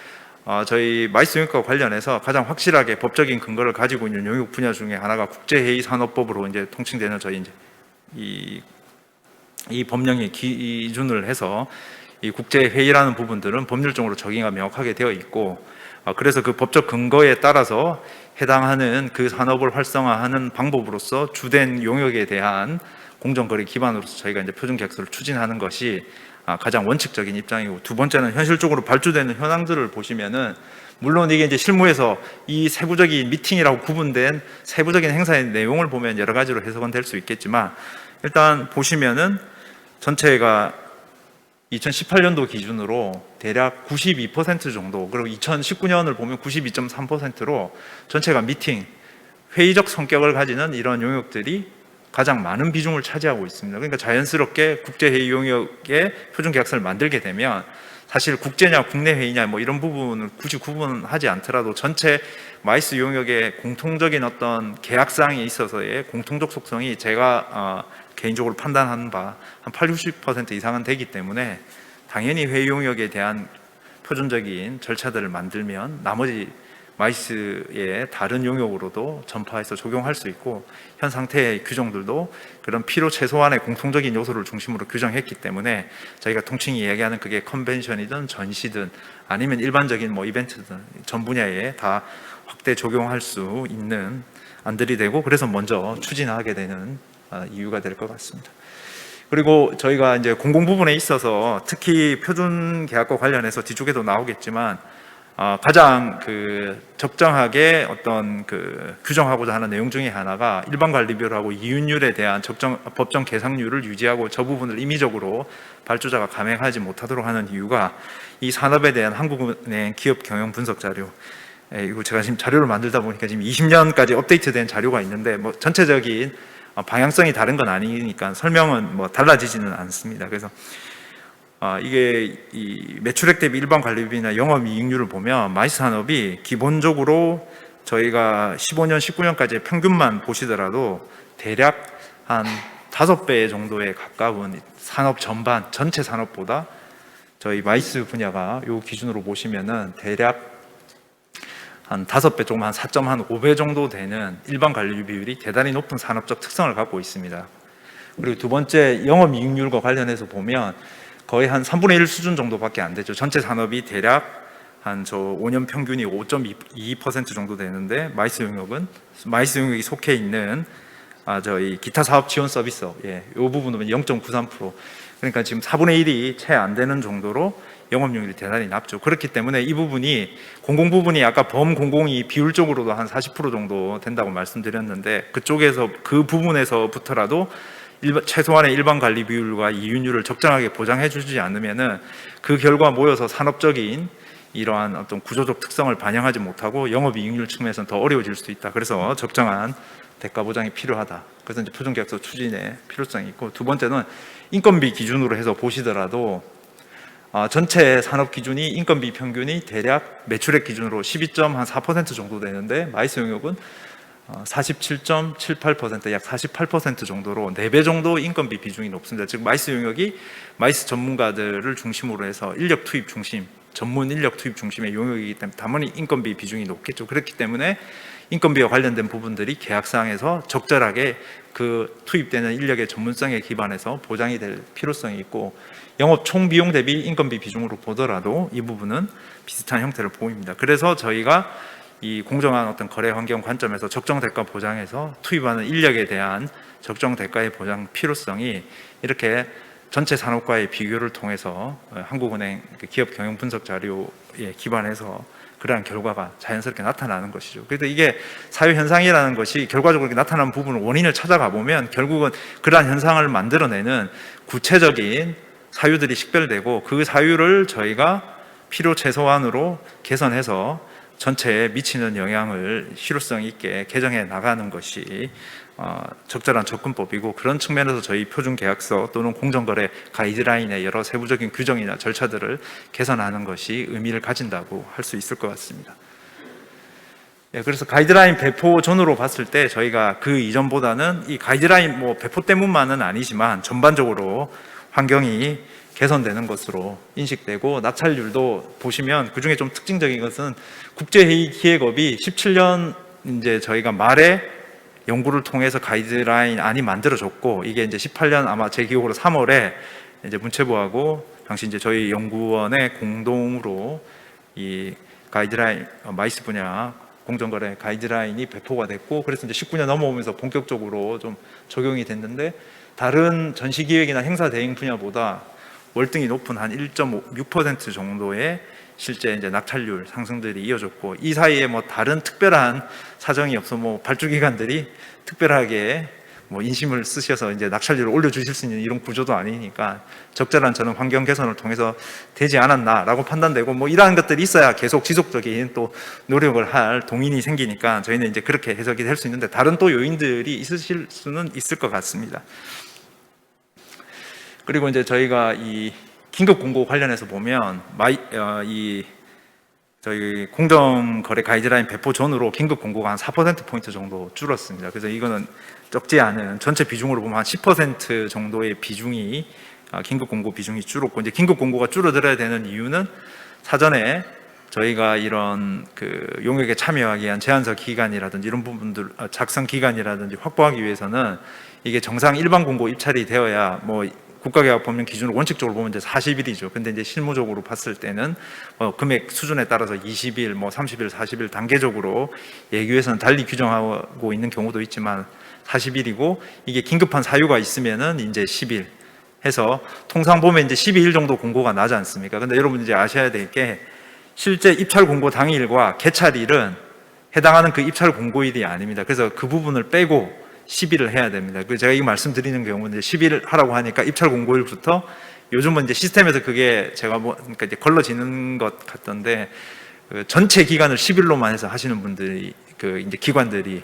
A: 저희 마이스 용역과 관련해서 가장 확실하게 법적인 근거를 가지고 있는 용역 분야 중에 하나가 국제회의 산업법으로 이제 통칭되는 저희 이제 이 법령에 기준을 해서 이 국제회의라는 부분들은 법률적으로 정의가 명확하게 되어 있고, 그래서 그 법적 근거에 따라서 해당하는 그 산업을 활성화하는 방법으로서 주된 용역에 대한 공정거래 기반으로서 저희가 이제 표준계약서를 추진하는 것이 가장 원칙적인 입장이고, 두 번째는 현실적으로 발주되는 현황들을 보시면은 물론 이게 이제 실무에서 이 세부적인 미팅이라고 구분된 세부적인 행사의 내용을 보면 여러 가지로 해석은 될 수 있겠지만, 일단 보시면은 전체가 2018년도 기준으로 대략 92% 정도, 그리고 2019년을 보면 92.3%로 전체가 미팅, 회의적 성격을 가지는 이런 용역들이 가장 많은 비중을 차지하고 있습니다. 그러니까 자연스럽게 국제회의 용역의 표준계약서를 만들게 되면 사실 국제냐 국내 회의냐 뭐 이런 부분을 굳이 구분하지 않더라도 전체 마이스 용역의 공통적인 어떤 계약사항에 있어서의 공통적 속성이 제가 개인적으로 판단하는 바 한 80-90% 이상은 되기 때문에 당연히 회의 용역에 대한 표준적인 절차들을 만들면 나머지 마이스의 다른 용역으로도 전파해서 적용할 수 있고, 현 상태의 규정들도 그런 필요 최소한의 공통적인 요소를 중심으로 규정했기 때문에 저희가 통칭이 이야기하는 그게 컨벤션이든 전시든 아니면 일반적인 뭐 이벤트든 전 분야에 다 확대 적용할 수 있는 안들이 되고, 그래서 먼저 추진하게 되는 이유가 될 것 같습니다. 그리고 저희가 이제 공공 부분에 있어서 특히 표준 계약과 관련해서 뒤쪽에도 나오겠지만 가장 적정하게 어떤 규정하고자 하는 내용 중에 하나가 일반 관리비율하고 이윤율에 대한 법정 계상률을 유지하고 저 부분을 임의적으로 발주자가 감행하지 못하도록 하는 이유가 이 산업에 대한 한국은행 기업 경영 분석 자료, 이거 제가 지금 자료를 만들다 보니까 지금 20년까지 업데이트된 자료가 있는데 뭐 전체적인 방향성이 다른 건 아니니까 설명은 뭐 달라지지는 않습니다. 그래서 이게 이 매출액 대비 일반 관리비나 영업이익률을 보면 마이스 산업이 기본적으로 저희가 15년, 19년까지의 평균만 보시더라도 대략 한 5배 정도에 가까운 산업 전반, 전체 산업보다 저희 마이스 분야가 요 기준으로 보시면은 대략 한 5배 조금 한 4.5배 정도 되는 일반 관리 비율이 대단히 높은 산업적 특성을 갖고 있습니다. 그리고 두 번째 영업이익률과 관련해서 보면 거의 한 3분의 1 수준 정도밖에 안 되죠. 전체 산업이 대략 한 5년 평균이 5.2% 정도 되는데 마이스 용역이 속해 있는 저희 기타 사업 지원 서비스업, 이 부분은 0.93%. 그러니까 지금 4분의 1이 채 안 되는 정도로 영업용률이 대단히 낮죠. 그렇기 때문에 이 부분이 공공 부분이 아까 범공공이 비율적으로도 한 40% 정도 된다고 말씀드렸는데, 그쪽에서 그 부분에서부터라도 최소한의 일반 관리 비율과 이윤율을 적정하게 보장해 주지 않으면은 그 결과 모여서 산업적인 이러한 어떤 구조적 특성을 반영하지 못하고 영업이익률 측면에서는 더 어려워질 수 있다. 그래서 적정한 대가 보장이 필요하다. 그래서 이제 표준계약서 추진의 필요성이 있고, 두 번째는 인건비 기준으로 해서 보시더라도 전체 산업 기준이 인건비 평균이 대략 매출액 기준으로 12.4% 정도 되는데 마이스 용역은 47.78%, 약 48% 정도로 4배 정도 인건비 비중이 높습니다. 즉 마이스 용역이 마이스 전문가들을 중심으로 해서 인력 투입 중심, 전문 인력 투입 중심의 용역이기 때문에 당연히 인건비 비중이 높겠죠. 그렇기 때문에 인건비와 관련된 부분들이 계약사항에서 적절하게 그 투입되는 인력의 전문성에 기반해서 보장이 될 필요성이 있고, 영업 총 비용 대비 인건비 비중으로 보더라도 이 부분은 비슷한 형태를 보입니다. 그래서 저희가 이 공정한 어떤 거래 환경 관점에서 적정 대가 보장해서 투입하는 인력에 대한 적정 대가의 보장 필요성이 이렇게 전체 산업과의 비교를 통해서 한국은행 기업 경영 분석 자료에 기반해서 그러한 결과가 자연스럽게 나타나는 것이죠. 그래서 이게 사회 현상이라는 것이 결과적으로 이렇게 나타나는 부분을 원인을 찾아가 보면 결국은 그러한 현상을 만들어내는 구체적인 사유들이 식별되고, 그 사유를 저희가 필요 최소한으로 개선해서 전체에 미치는 영향을 실효성 있게 개정해 나가는 것이 적절한 접근법이고, 그런 측면에서 저희 표준계약서 또는 공정거래 가이드라인의 여러 세부적인 규정이나 절차들을 개선하는 것이 의미를 가진다고 할 수 있을 것 같습니다. 그래서 가이드라인 배포 전후로 봤을 때 저희가 그 이전보다는 이 가이드라인 배포 때문만은 아니지만 전반적으로 환경이 개선되는 것으로 인식되고, 낙찰률도 보시면 그중에 좀 특징적인 것은 국제회의 기획업이 17년 이제 저희가 말에 연구를 통해서 가이드라인 안이 만들어졌고, 이게 이제 18년 아마 제 기억으로 3월에 이제 문체부하고 당시 이제 저희 연구원의 공동으로 이 가이드라인 마이스 분야 공정거래 가이드라인이 배포가 됐고, 그래서 이제 19년 넘어오면서 본격적으로 좀 적용이 됐는데, 다른 전시기획이나 행사 대행 분야보다 월등히 높은 한 1.6% 정도의 실제 이제 낙찰률 상승들이 이어졌고, 이 사이에 뭐 다른 특별한 사정이 없어 뭐 발주기관들이 특별하게 뭐 인심을 쓰셔서 이제 낙찰률을 올려주실 수 있는 이런 구조도 아니니까 적절한 저는 환경 개선을 통해서 되지 않았나라고 판단되고, 뭐 이러한 것들이 있어야 계속 지속적인 또 노력을 할 동인이 생기니까 저희는 이제 그렇게 해석이 될 수 있는데, 다른 또 요인들이 있으실 수는 있을 것 같습니다. 그리고 이제 저희가 이 긴급 공고 관련해서 보면 저희 공정거래 가이드라인 배포 전후로 긴급 공고가 한 4%포인트 정도 줄었습니다. 그래서 이거는 적지 않은 전체 비중으로 보면 한 10% 정도의 비중이 긴급 공고 비중이 줄었고, 이제 긴급 공고가 줄어들어야 되는 이유는 사전에 저희가 이런 그 용역에 참여하기 위한 제안서 기간이라든지 이런 부분들 작성 기간이라든지 확보하기 위해서는 이게 정상 일반 공고 입찰이 되어야 뭐 국가계약법령 기준으로 원칙적으로 보면 이제 40일이죠. 근데 이제 실무적으로 봤을 때는 금액 수준에 따라서 20일, 뭐 30일, 40일 단계적으로 예규에서는 달리 규정하고 있는 경우도 있지만 40일이고, 이게 긴급한 사유가 있으면은 이제 10일 해서 통상 보면 이제 12일 정도 공고가 나지 않습니까? 근데 여러분 이제 아셔야 될 게, 실제 입찰 공고 당일과 개찰일은 해당하는 그 입찰 공고일이 아닙니다. 그래서 그 부분을 빼고 10일을 해야 됩니다. 제가 이 말씀드리는 경우는 이제 10일 하라고 하니까 입찰 공고일부터, 요즘은 이제 시스템에서 그게 제가 그러니까 이제 걸러지는 것 같던데, 그 전체 기간을 10일로만 해서 하시는 분들이 이제 기관들이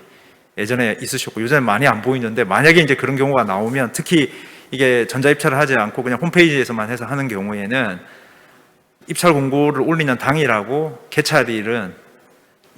A: 예전에 있으셨고 요즘에 많이 안 보이는데, 만약에 이제 그런 경우가 나오면 특히 이게 전자 입찰을 하지 않고 그냥 홈페이지에서만 해서 하는 경우에는 입찰 공고를 올리는 당일하고 개찰일은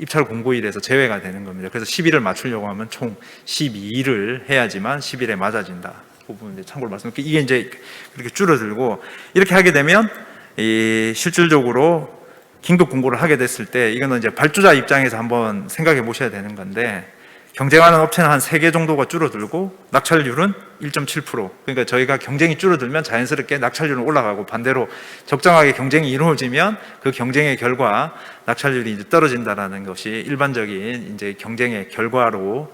A: 입찰 공고일에서 제외가 되는 겁니다. 그래서 10일을 맞추려고 하면 총 12일을 해야지만 10일에 맞아진다. 그 부분 이제 참고로 말씀드릴게요. 이게 이제 그렇게 줄어들고, 이렇게 하게 되면 실질적으로 긴급 공고를 하게 됐을 때, 이거는 이제 발주자 입장에서 한번 생각해 보셔야 되는 건데, 경쟁하는 업체는 한 3개 정도가 줄어들고 낙찰률은 1.7%. 그러니까 저희가 경쟁이 줄어들면 자연스럽게 낙찰률은 올라가고, 반대로 적정하게 경쟁이 이루어지면 그 경쟁의 결과 낙찰률이 이제 떨어진다라는 것이 일반적인 이제 경쟁의 결과로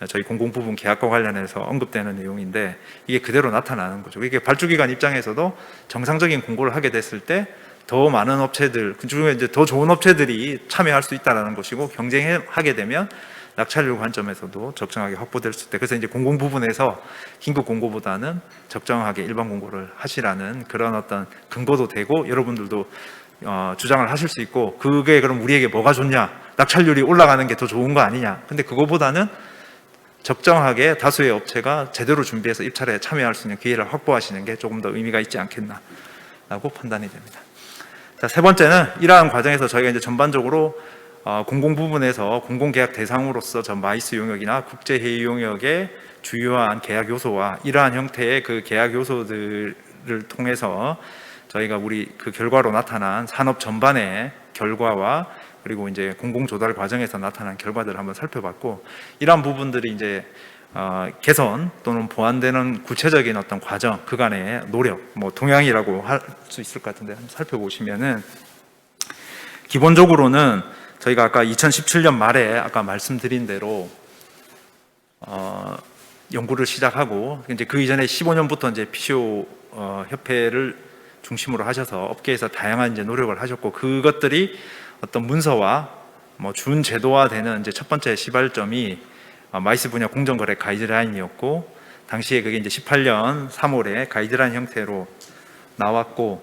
A: 저희 공공부문 계약과 관련해서 언급되는 내용인데, 이게 그대로 나타나는 거죠. 이게 발주기관 입장에서도 정상적인 공고를 하게 됐을 때 더 많은 업체들, 그중에 이제 더 좋은 업체들이 참여할 수 있다라는 것이고, 경쟁하게 되면 낙찰률 관점에서도 적정하게 확보될 수 있다. 그래서 이제 공공 부분에서 긴급 공고보다는 적정하게 일반 공고를 하시라는 그런 어떤 근거도 되고, 여러분들도 주장을 하실 수 있고, 그게 그럼 우리에게 뭐가 좋냐? 낙찰률이 올라가는 게 더 좋은 거 아니냐? 근데 그거보다는 적정하게 다수의 업체가 제대로 준비해서 입찰에 참여할 수 있는 기회를 확보하시는 게 조금 더 의미가 있지 않겠나라고 판단이 됩니다. 자, 세 번째는 이러한 과정에서 저희가 이제 전반적으로 공공 부분에서 공공계약 대상으로서 전 마이스 용역이나 국제회의 용역의 주요한 계약 요소와 이러한 형태의 그 계약 요소들을 통해서 저희가 우리 그 결과로 나타난 산업 전반의 결과와, 그리고 이제 공공 조달 과정에서 나타난 결과들을 한번 살펴봤고, 이러한 부분들이 이제 개선 또는 보완되는 구체적인 어떤 과정, 그간의 노력, 뭐 동향이라고 할 수 있을 것 같은데, 한번 살펴보시면은 기본적으로는 저희가 아까 2017년 말에 아까 말씀드린 대로 연구를 시작하고, 이제 그 이전에 15년부터 이제 PCO 협회를 중심으로 하셔서 업계에서 다양한 이제 노력을 하셨고, 그것들이 어떤 문서와 뭐 준 제도화되는 이제 첫 번째 시발점이 마이스 분야 공정거래 가이드라인이었고, 당시에 그게 이제 18년 3월에 가이드라인 형태로 나왔고,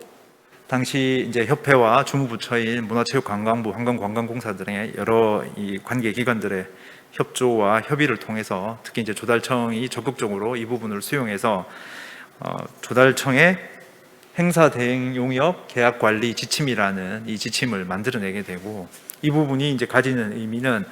A: 당시 이제 협회와 주무부처인 문화체육관광부, 관광공사 등의 여러 이 관계기관들의 협조와 협의를 통해서, 특히 이제 조달청이 적극적으로 이 부분을 수용해서 조달청의 행사 대행 용역 계약 관리 지침이라는 이 지침을 만들어내게 되고, 이 부분이 이제 가지는 의미는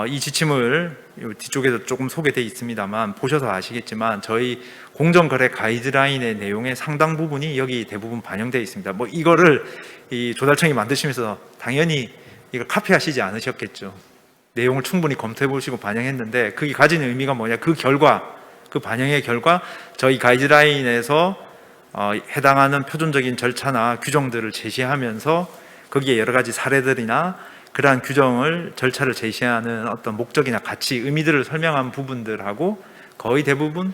A: 이 지침을 뒤쪽에도 조금 소개되어 있습니다만 보셔서 아시겠지만, 저희 공정거래 가이드라인의 내용의 상당 부분이 여기 대부분 반영되어 있습니다. 뭐 이거를 이 조달청이 만드시면서 당연히 이걸 카피하시지 않으셨겠죠. 내용을 충분히 검토해 보시고 반영했는데, 그게 가지는 의미가 뭐냐? 그 결과, 그 반영의 결과, 저희 가이드라인에서 해당하는 표준적인 절차나 규정들을 제시하면서 거기에 여러 가지 사례들이나 그러한 규정을 절차를 제시하는 어떤 목적이나 가치, 의미들을 설명한 부분들하고 거의 대부분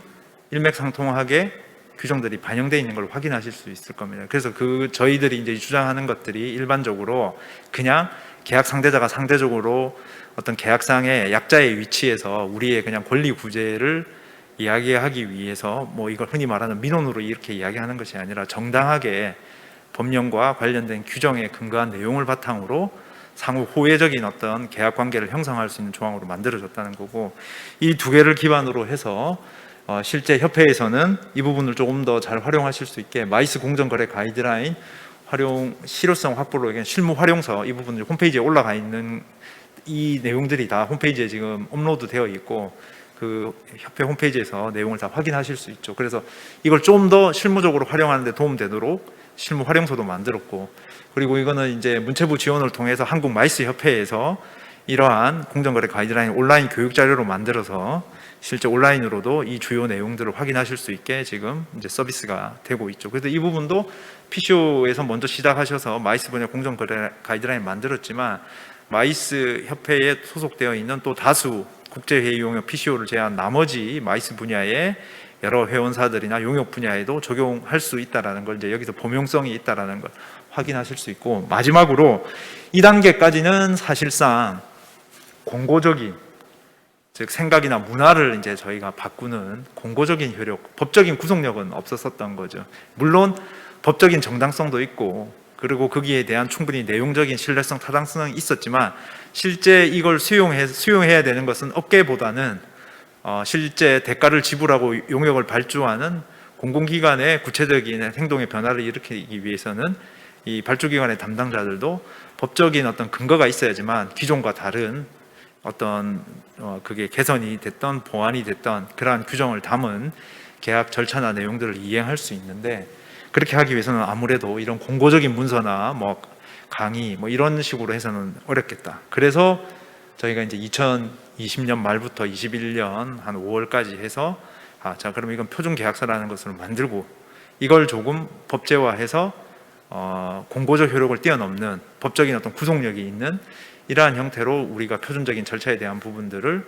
A: 일맥상통하게 규정들이 반영되어 있는 걸 확인하실 수 있을 겁니다. 그래서 저희들이 이제 주장하는 것들이 일반적으로 그냥 계약 상대자가 상대적으로 어떤 계약상의 약자의 위치에서 우리의 그냥 권리 구제를 이야기하기 위해서 뭐 이걸 흔히 말하는 민원으로 이렇게 이야기하는 것이 아니라 정당하게 법령과 관련된 규정에 근거한 내용을 바탕으로 상호 호혜적인 어떤 계약 관계를 형성할 수 있는 조항으로 만들어졌다는 거고, 이 두 개를 기반으로 해서 실제 협회에서는 이 부분을 조금 더 잘 활용하실 수 있게 마이스 공정거래 가이드라인 활용 실효성 확보로 위한 실무 활용서, 이 부분이 홈페이지에 올라가 있는 이 내용들이 다 홈페이지에 지금 업로드 되어 있고 그 협회 홈페이지에서 내용을 다 확인하실 수 있죠. 그래서 이걸 좀 더 실무적으로 활용하는 데 도움되도록 실무 활용서도 만들었고, 그리고 이거는 이제 문체부 지원을 통해서 한국 마이스 협회에서 이러한 공정거래 가이드라인 온라인 교육 자료로 만들어서 실제 온라인으로도 이 주요 내용들을 확인하실 수 있게 지금 이제 서비스가 되고 있죠. 그래서 이 부분도 PCO에서 먼저 시작하셔서 마이스 분야 공정거래 가이드라인 만들었지만 마이스 협회에 소속되어 있는 또 다수 국제회의 용역 PCO를 제외한 나머지 마이스 분야의 여러 회원사들이나 용역 분야에도 적용할 수 있다라는 걸 이제 여기서 범용성이 있다라는 걸 확인하실 수 있고, 마지막으로 2단계까지는 사실상 공고적인, 즉 생각이나 문화를 이제 저희가 바꾸는 공고적인 효력, 법적인 구속력은 없었었던 거죠. 물론 법적인 정당성도 있고 그리고 거기에 대한 충분히 내용적인 신뢰성, 타당성이 있었지만 실제 이걸 수용해야 되는 것은 업계보다는 실제 대가를 지불하고 용역을 발주하는 공공기관의 구체적인 행동의 변화를 일으키기 위해서는 이 발주기관의 담당자들도 법적인 어떤 근거가 있어야지만 기존과 다른 어떤 그게 개선이 됐던 보완이 됐던 그러한 규정을 담은 계약 절차나 내용들을 이행할 수 있는데, 그렇게 하기 위해서는 아무래도 이런 공고적인 문서나 뭐 강의 뭐 이런 식으로 해서는 어렵겠다. 그래서 저희가 이제 2020년 말부터 21년 한 5월까지 해서 자 그럼 이건 표준 계약서라는 것을 만들고 이걸 조금 법제화해서 공고적 효력을 뛰어넘는 법적인 어떤 구속력이 있는 이러한 형태로 우리가 표준적인 절차에 대한 부분들을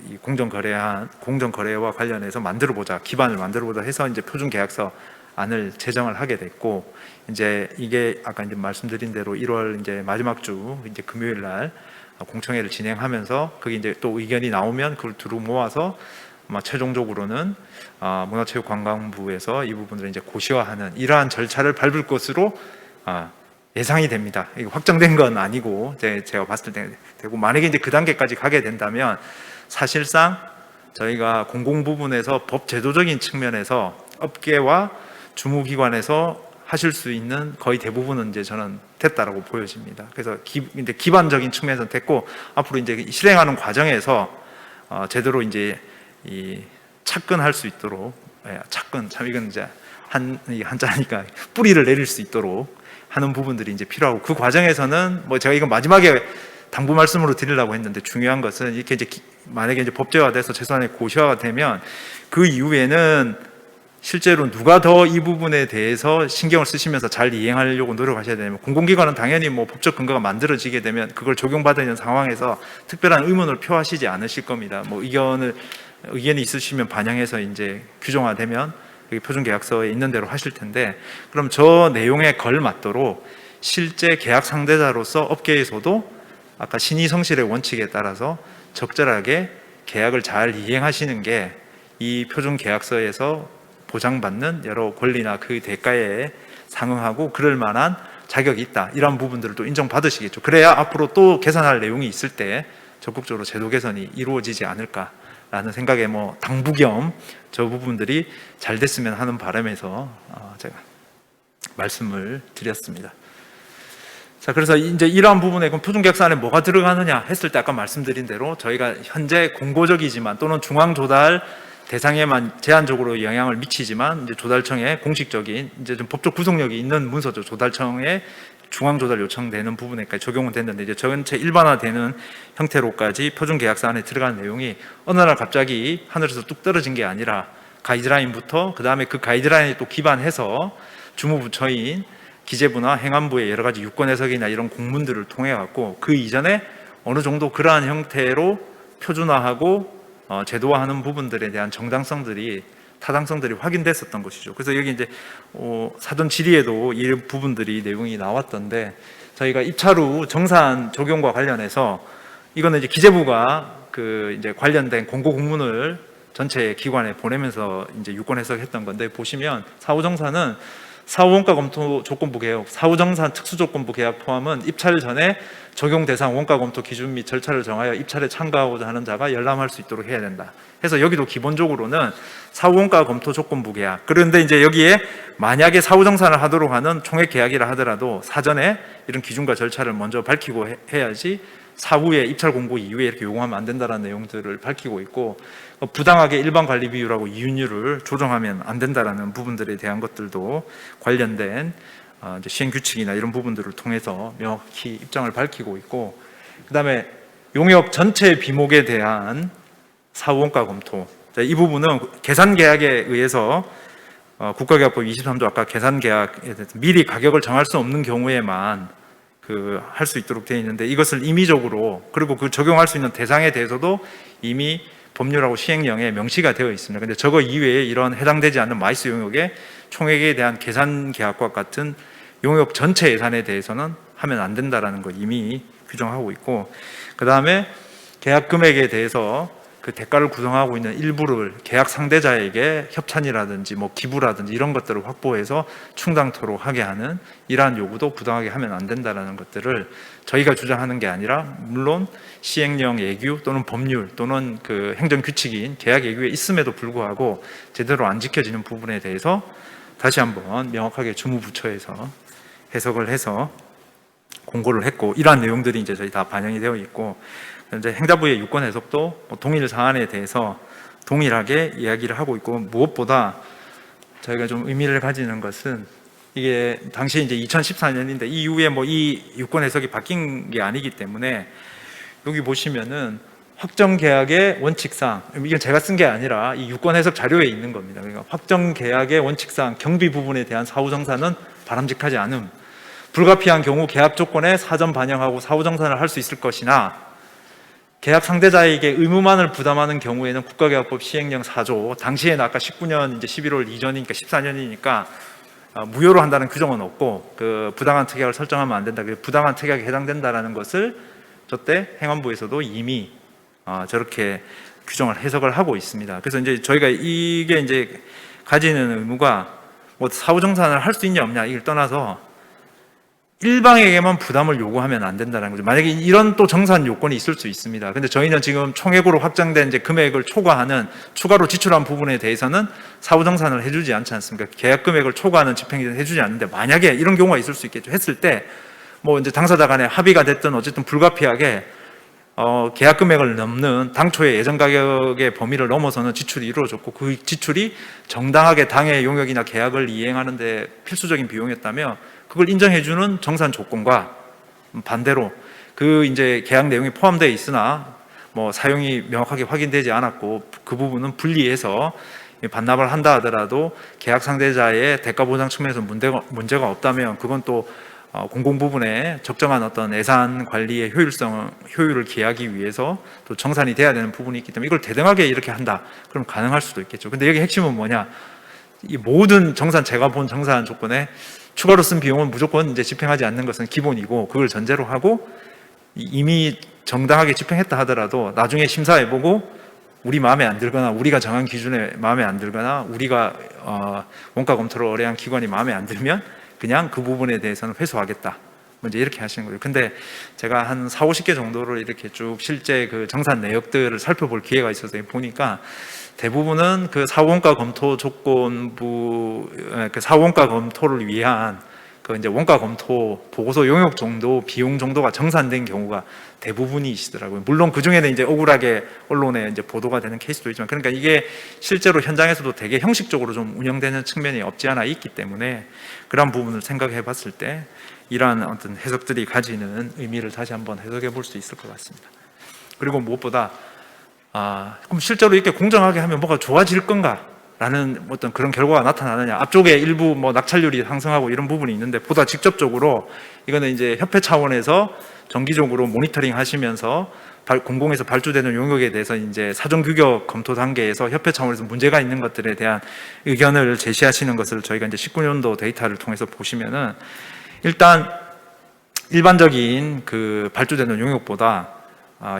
A: 이 공정거래와 관련해서 만들어보자, 기반을 만들어보자 해서 이제 표준계약서 안을 제정을 하게 됐고, 이제 이게 아까 이제 말씀드린 대로 1월 이제 마지막 주 이제 금요일 날 공청회를 진행하면서 거기 이제 또 의견이 나오면 그걸 두루 모아서 최종적으로는 문화체육관광부에서 이 부분을 이제 고시화하는 이러한 절차를 밟을 것으로 예상이 됩니다. 이거 확정된 건 아니고 제가 봤을 때 되고, 만약에 이제 그 단계까지 가게 된다면 사실상 저희가 공공 부분에서 법 제도적인 측면에서 업계와 주무기관에서 하실 수 있는 거의 대부분은 이제 저는 됐다라고 보여집니다. 그래서 이제 기반적인 측면에서는 됐고, 앞으로 이제 실행하는 과정에서 제대로 이제 이 착근할 수 있도록, 착근 참 이건 이제 한자니까 뿌리를 내릴 수 있도록 하는 부분들이 이제 필요하고, 그 과정에서는 뭐 제가 이건 마지막에 당부 말씀으로 드리려고 했는데 중요한 것은 이렇게 이제 만약에 이제 법제화돼서 최소한의 고시화가 되면 그 이후에는 실제로 누가 더 이 부분에 대해서 신경을 쓰시면서 잘 이행하려고 노력하셔야 되냐면, 공공기관은 당연히 뭐 법적 근거가 만들어지게 되면 그걸 적용받는 상황에서 특별한 의문을 표하시지 않으실 겁니다. 뭐 의견이 있으시면 반영해서 이제 규정화되면 여기 표준계약서에 있는 대로 하실 텐데, 그럼 저 내용에 걸맞도록 실제 계약 상대자로서 업계에서도 아까 신의성실의 원칙에 따라서 적절하게 계약을 잘 이행하시는 게 이 표준계약서에서 보장받는 여러 권리나 그 대가에 상응하고 그럴 만한 자격이 있다, 이런 부분들을 또 인정받으시겠죠. 그래야 앞으로 또 개선할 내용이 있을 때 적극적으로 제도 개선이 이루어지지 않을까라는 생각에 뭐 당부 겸 저 부분들이 잘 됐으면 하는 바람에서 제가 말씀을 드렸습니다. 자, 그래서 이제 이러한 부분에 그럼 표준계약서 안에 뭐가 들어가느냐 했을 때 아까 말씀드린 대로 저희가 현재 공고적이지만 또는 중앙조달 대상에만 제한적으로 영향을 미치지만 이제 조달청의 공식적인 이제 좀 법적 구속력이 있는 문서죠. 조달청에 중앙조달 요청되는 부분에까지 적용은 됐는데, 이제 전체 일반화되는 형태로까지 표준계약서 안에 들어가는 내용이 어느 날 갑자기 하늘에서 뚝 떨어진 게 아니라 가이드라인부터 그 다음에 그 가이드라인에 또 기반해서 주무부처인 기재부나 행안부의 여러 가지 유권 해석이나 이런 공문들을 통해 갖고 그 이전에 어느 정도 그러한 형태로 표준화하고 제도화하는 부분들에 대한 정당성들이 타당성들이 확인됐었던 것이죠. 그래서 여기 이제 사전 질의에도 이 부분들이 내용이 나왔던데 저희가 입찰 후 정산 적용과 관련해서 이거는 이제 기재부가 그 이제 관련된 공고 공문을 전체 기관에 보내면서 이제 유권 해석했던 건데 보시면 사후정산은 사후원가 검토 조건부 개혁, 사후정산 특수조건부 계약 포함은 입찰 전에 적용 대상 원가 검토 기준 및 절차를 정하여 입찰에 참가하고자 하는 자가 열람할 수 있도록 해야 된다. 해서 여기도 기본적으로는 사후원가 검토 조건부 계약. 그런데 이제 여기에 만약에 사후정산을 하도록 하는 총액 계약이라 하더라도 사전에 이런 기준과 절차를 먼저 밝히고 해야지 사후에 입찰 공고 이후에 이렇게 요구하면 안 된다는 내용들을 밝히고 있고 부당하게 일반 관리 비율하고 이윤율을 조정하면 안 된다라는 부분들에 대한 것들도 관련된 이제 시행 규칙이나 이런 부분들을 통해서 명확히 입장을 밝히고 있고 그다음에 용역 전체 비목에 대한 사후원가 검토 이 부분은 계산계약에 의해서 국가계약법 23조 아까 계산계약에 대해서 미리 가격을 정할 수 없는 경우에만 할 수 있도록 되어 있는데 이것을 임의적으로 그리고 그 적용할 수 있는 대상에 대해서도 이미 법률하고 시행령에 명시가 되어 있습니다. 근데 저거 이외에 이런 해당되지 않는 마이스 용역의 총액에 대한 계산 계약과 같은 용역 전체 예산에 대해서는 하면 안 된다라는 거 이미 규정하고 있고 그 다음에 계약 금액에 대해서 그 대가를 구성하고 있는 일부를 계약 상대자에게 협찬이라든지 뭐 기부라든지 이런 것들을 확보해서 충당토록 하게 하는 이러한 요구도 부당하게 하면 안 된다라는 것들을 저희가 주장하는 게 아니라 물론 시행령 예규 또는 법률 또는 그 행정 규칙인 계약 예규에 있음에도 불구하고 제대로 안 지켜지는 부분에 대해서 다시 한번 명확하게 주무부처에서 해석을 해서 공고를 했고 이러한 내용들이 이제 저희 다 반영이 되어 있고 현재 행자부의 유권 해석도 동일 사안에 대해서 동일하게 이야기를 하고 있고 무엇보다 저희가 좀 의미를 가지는 것은 이게 당시 이제 2014년인데 이 이후에 뭐 이 유권 해석이 바뀐 게 아니기 때문에 여기 보시면은 확정 계약의 원칙상 이건 제가 쓴 게 아니라 이 유권 해석 자료에 있는 겁니다. 그러니까 확정 계약의 원칙상 경비 부분에 대한 사후정산은 바람직하지 않음. 불가피한 경우 계약 조건에 사전 반영하고 사후정산을 할 수 있을 것이나 계약 상대자에게 의무만을 부담하는 경우에는 국가계약법 시행령 4조 당시에는 아까 19년 이제 11월 이전이니까 14년이니까 무효로 한다는 규정은 없고 그 부당한 특약을 설정하면 안 된다. 부당한 특약에 해당된다라는 것을 저때 행안부에서도 이미 저렇게 규정을 해석을 하고 있습니다. 그래서 이제 저희가 이게 이제 가지는 의무가 뭐 사후정산을 할 수 있냐 없냐 이걸 떠나서 일방에게만 부담을 요구하면 안 된다는 거죠. 만약에 이런 또 정산 요건이 있을 수 있습니다. 근데 저희는 지금 총액으로 확정된 이제 금액을 초과하는 추가로 지출한 부분에 대해서는 사후정산을 해주지 않지 않습니까? 계약 금액을 초과하는 집행이 해주지 않는데 만약에 이런 경우가 있을 수 있겠죠. 했을 때 뭐 이제 당사자 간에 합의가 됐든 어쨌든 불가피하게 계약 금액을 넘는 당초의 예정 가격의 범위를 넘어서는 지출이 이루어졌고 그 지출이 정당하게 당해 용역이나 계약을 이행하는 데 필수적인 비용이었다면 그걸 인정해주는 정산 조건과 반대로 그 이제 계약 내용이 포함되어 있으나 뭐 사용이 명확하게 확인되지 않았고 그 부분은 분리해서 반납을 한다 하더라도 계약 상대자의 대가 보상 측면에서 문제가 없다면 그건 또 공공 부분에 적정한 어떤 예산 관리의 효율을 기하기 위해서 또 정산이 돼야 되는 부분이 있기 때문에 이걸 대등하게 이렇게 한다. 그럼 가능할 수도 있겠죠. 근데 여기 핵심은 뭐냐? 이 모든 정산 제가 본 정산 조건에 추가로 쓴 비용은 무조건 이제 집행하지 않는 것은 기본이고 그걸 전제로 하고 이미 정당하게 집행했다 하더라도 나중에 심사해보고 우리 마음에 안 들거나 우리가 정한 기준에 마음에 안 들거나 우리가 원가 검토를 의뢰한 기관이 마음에 안 들면 그냥 그 부분에 대해서는 회수하겠다. 먼저 이렇게 하시는 거예요. 근데 제가 한 4, 50개 정도를 이렇게 쭉 실제 그 정산 내역들을 살펴볼 기회가 있어서 보니까 대부분은 그 사후원가 검토 조건부, 그 사후원가 검토를 위한 그 이제 원가 검토 보고서 용역 정도, 비용 정도가 정산된 경우가 대부분이시더라고요. 물론 그 중에는 이제 억울하게 언론에 이제 보도가 되는 케이스도 있지만, 그러니까 이게 실제로 현장에서도 되게 형식적으로 좀 운영되는 측면이 없지 않아 있기 때문에 그런 부분을 생각해 봤을 때 이러한 어떤 해석들이 가지는 의미를 다시 한번 해석해 볼 수 있을 것 같습니다. 그리고 무엇보다 그럼 실제로 이렇게 공정하게 하면 뭐가 좋아질 건가? 라는 어떤 그런 결과가 나타나느냐. 앞쪽에 일부 뭐 낙찰률이 상승하고 이런 부분이 있는데 보다 직접적으로 이거는 이제 협회 차원에서 정기적으로 모니터링 하시면서 공공에서 발주되는 용역에 대해서 이제 사전 규격 검토 단계에서 협회 차원에서 문제가 있는 것들에 대한 의견을 제시하시는 것을 저희가 이제 19년도 데이터를 통해서 보시면은 일단 일반적인 그 발주되는 용역보다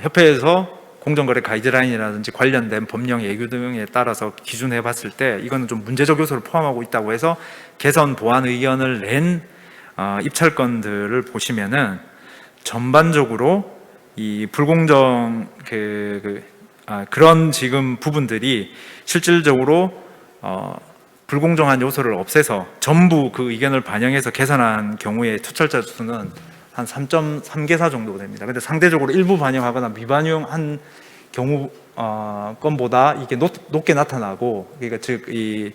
A: 협회에서 공정거래 가이드라인이라든지 관련된 법령 예규 등에 따라서 기준해 봤을 때 이거는 좀 문제적 요소를 포함하고 있다고 해서 개선 보완 의견을 낸 입찰건들을 보시면은 전반적으로 이 불공정 그런 지금 부분들이 실질적으로 불공정한 요소를 없애서 전부 그 의견을 반영해서 개선한 경우에 투철자 수는 한 3.3개사 정도 됩니다. 근데 상대적으로 일부 반영하거나 미반영한 경우 건보다 이게 높게 나타나고, 그러니까 즉 이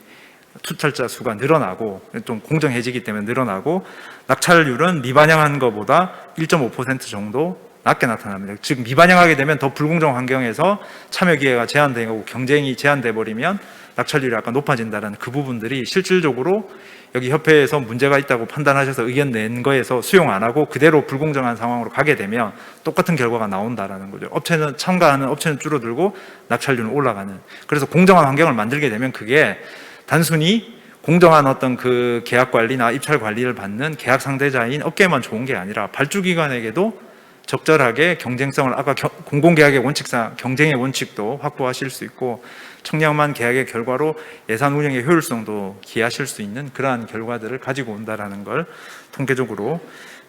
A: 투철자 수가 늘어나고 좀 공정해지기 때문에 늘어나고, 낙찰률은 미반영한 것보다 1.5% 정도 낮게 나타납니다. 즉 미반영하게 되면 더 불공정 환경에서 참여 기회가 제한되고 경쟁이 제한돼 버리면 낙찰률이 약간 높아진다는 그 부분들이 실질적으로 여기 협회에서 문제가 있다고 판단하셔서 의견 낸 거에서 수용 안 하고 그대로 불공정한 상황으로 가게 되면 똑같은 결과가 나온다라는 거죠. 업체는 참가하는 업체는 줄어들고 낙찰률은 올라가는. 그래서 공정한 환경을 만들게 되면 그게 단순히 공정한 어떤 그 계약 관리나 입찰 관리를 받는 계약 상대자인 업계만 좋은 게 아니라 발주기관에게도 적절하게 경쟁성을, 아까 공공계약의 원칙상 경쟁의 원칙도 확보하실 수 있고 청량한 계약의 결과로 예산 운영의 효율성도 기하실 수 있는 그러한 결과들을 가지고 온다라는 걸 통계적으로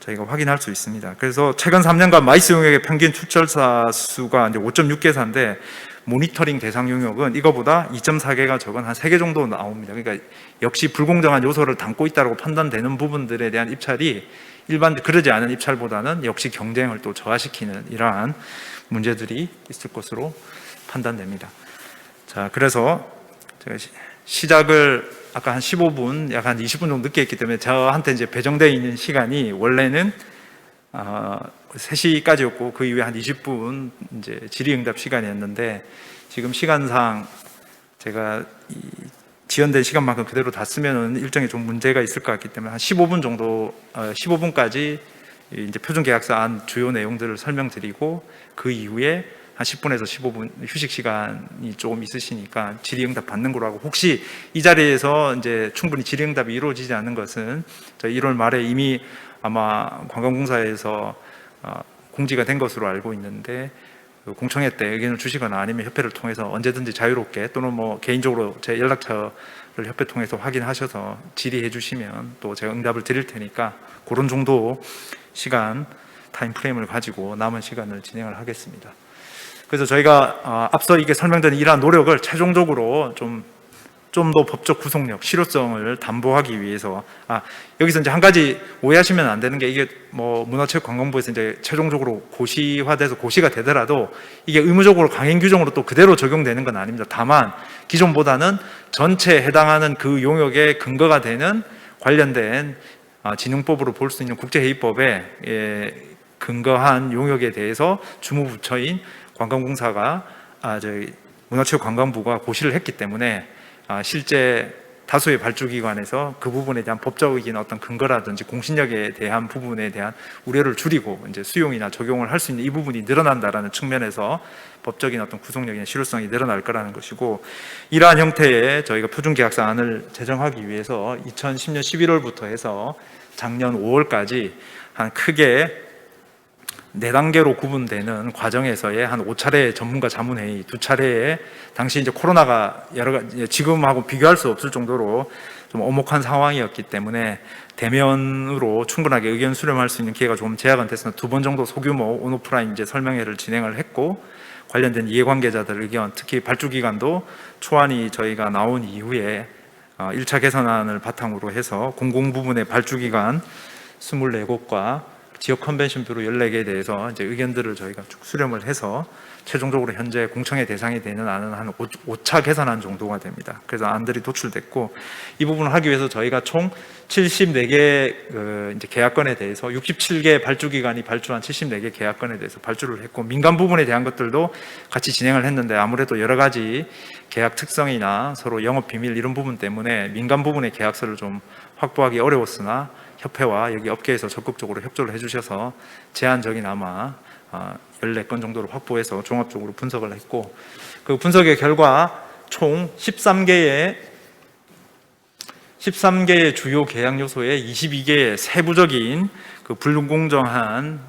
A: 저희가 확인할 수 있습니다. 그래서 최근 3년간 마이스 용역의 평균 투철사 수가 이제 5.6개사인데 모니터링 대상 용역은 이거보다 2.4개가 적은 한 3개 정도 나옵니다. 그러니까 역시 불공정한 요소를 담고 있다고 판단되는 부분들에 대한 입찰이 일반 그러지 않은 입찰보다는 역시 경쟁을 또 저하시키는 이러한 문제들이 있을 것으로 판단됩니다. 자, 그래서 제가 시작을 아까 한 15분, 약 한 20분 정도 늦게 했기 때문에 저한테 이제 배정되어 있는 시간이 원래는 3시까지였고 그 이후에 한 20분 이제 질의응답 시간이었는데 지금 시간상 제가 지연된 시간만큼 그대로 다 쓰면은 일정에 좀 문제가 있을 것 같기 때문에 한 15분 정도, 15분까지 이제 표준계약서 안 주요 내용들을 설명드리고 그 이후에 한 10분에서 15분 휴식 시간이 조금 있으시니까 질의응답 받는 거로 하고, 혹시 이 자리에서 이제 충분히 질의응답이 이루어지지 않는 것은 저희 1월 말에 이미 아마 관광공사에서 공지가 된 것으로 알고 있는데 공청회 때 의견을 주시거나 아니면 협회를 통해서 언제든지 자유롭게 또는 뭐 개인적으로 제 연락처를 협회 통해서 확인하셔서 질의해 주시면 또 제가 응답을 드릴 테니까 그런 정도 시간 타임 프레임을 가지고 남은 시간을 진행을 하겠습니다. 그래서 저희가 앞서 이게 설명드린 이러한 노력을 최종적으로 좀 더 법적 구속력, 실효성을 담보하기 위해서 여기서 이제 한 가지 오해하시면 안 되는 게, 이게 뭐 문화체육관광부에서 이제 최종적으로 고시화돼서 고시가 되더라도 이게 의무적으로 강행 규정으로 또 그대로 적용되는 건 아닙니다. 다만 기존보다는 전체에 해당하는 그 용역의 근거가 되는 관련된 진흥법으로 볼 수 있는 국제회의법에 근거한 용역에 대해서 주무부처인 관광공사가 저희 문화체육관광부가 고시를 했기 때문에 실제 다수의 발주기관에서 그 부분에 대한 법적인 어떤 근거라든지 공신력에 대한 부분에 대한 우려를 줄이고 이제 수용이나 적용을 할 수 있는 이 부분이 늘어난다라는 측면에서 법적인 어떤 구속력이나 실효성이 늘어날 거라는 것이고, 이러한 형태의 저희가 표준계약서안을 제정하기 위해서 2010년 11월부터 해서 작년 5월까지 한 크게 4단계로 구분되는 과정에서의 한 5차례의 전문가 자문회의, 2차례의 당시 이제 코로나가 여러 가지 지금하고 비교할 수 없을 정도로 좀 엄혹한 상황이었기 때문에 대면으로 충분하게 의견 수렴할 수 있는 기회가 좀 제약은 됐으나 2번 정도 소규모 온오프라인 이제 설명회를 진행을 했고, 관련된 이해관계자들 의견, 특히 발주기관도 초안이 저희가 나온 이후에 1차 개선안을 바탕으로 해서 공공부문의 발주기관 24곳과 지역 컨벤션 뷰로 14개에 대해서 이제 의견들을 저희가 쭉 수렴을 해서 최종적으로 현재 공청회 대상이 되는 안은 한 5차 개선안 정도가 됩니다. 그래서 안들이 도출됐고, 이 부분을 하기 위해서 저희가 총 74개 이제 계약건에 대해서 67개 발주기관이 발주한 74개 계약건에 대해서 발주를 했고, 민간 부분에 대한 것들도 같이 진행을 했는데 아무래도 여러 가지 계약 특성이나 서로 영업 비밀 이런 부분 때문에 민간 부분의 계약서를 좀 확보하기 어려웠으나 협회와 여기 업계에서 적극적으로 협조를 해주셔서 제한적이나마 14건 정도를 확보해서 종합적으로 분석을 했고, 그 분석의 결과 총 13개의 주요 계약 요소에 22개의 세부적인 그 불공정한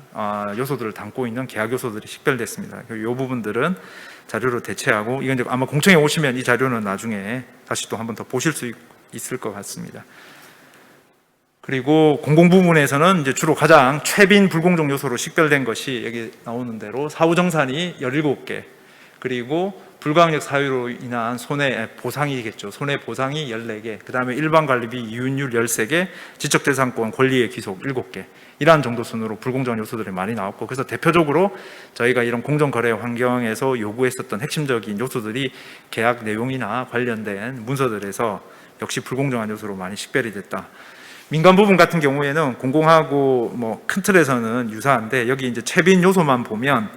A: 요소들을 담고 있는 계약 요소들이 식별됐습니다. 이 부분들은 자료로 대체하고, 이건 이제 아마 공청회 오시면 이 자료는 나중에 다시 또 한 번 더 보실 수 있을 것 같습니다. 그리고 공공 부분에서는 이제 주로 가장 최빈 불공정 요소로 식별된 것이 여기 나오는 대로 사후정산이 17개, 그리고 불가항력 사유로 인한 손해보상이겠죠. 손해보상이 14개, 그 다음에 일반관리비 이윤율 13개, 지적재산권 권리의 기속 7개, 이러한 정도 순으로 불공정한 요소들이 많이 나왔고, 그래서 대표적으로 저희가 이런 공정거래 환경에서 요구했었던 핵심적인 요소들이 계약 내용이나 관련된 문서들에서 역시 불공정한 요소로 많이 식별이 됐다. 민간 부분 같은 경우에는 공공하고 뭐 큰 틀에서는 유사한데, 여기 이제 최빈 요소만 보면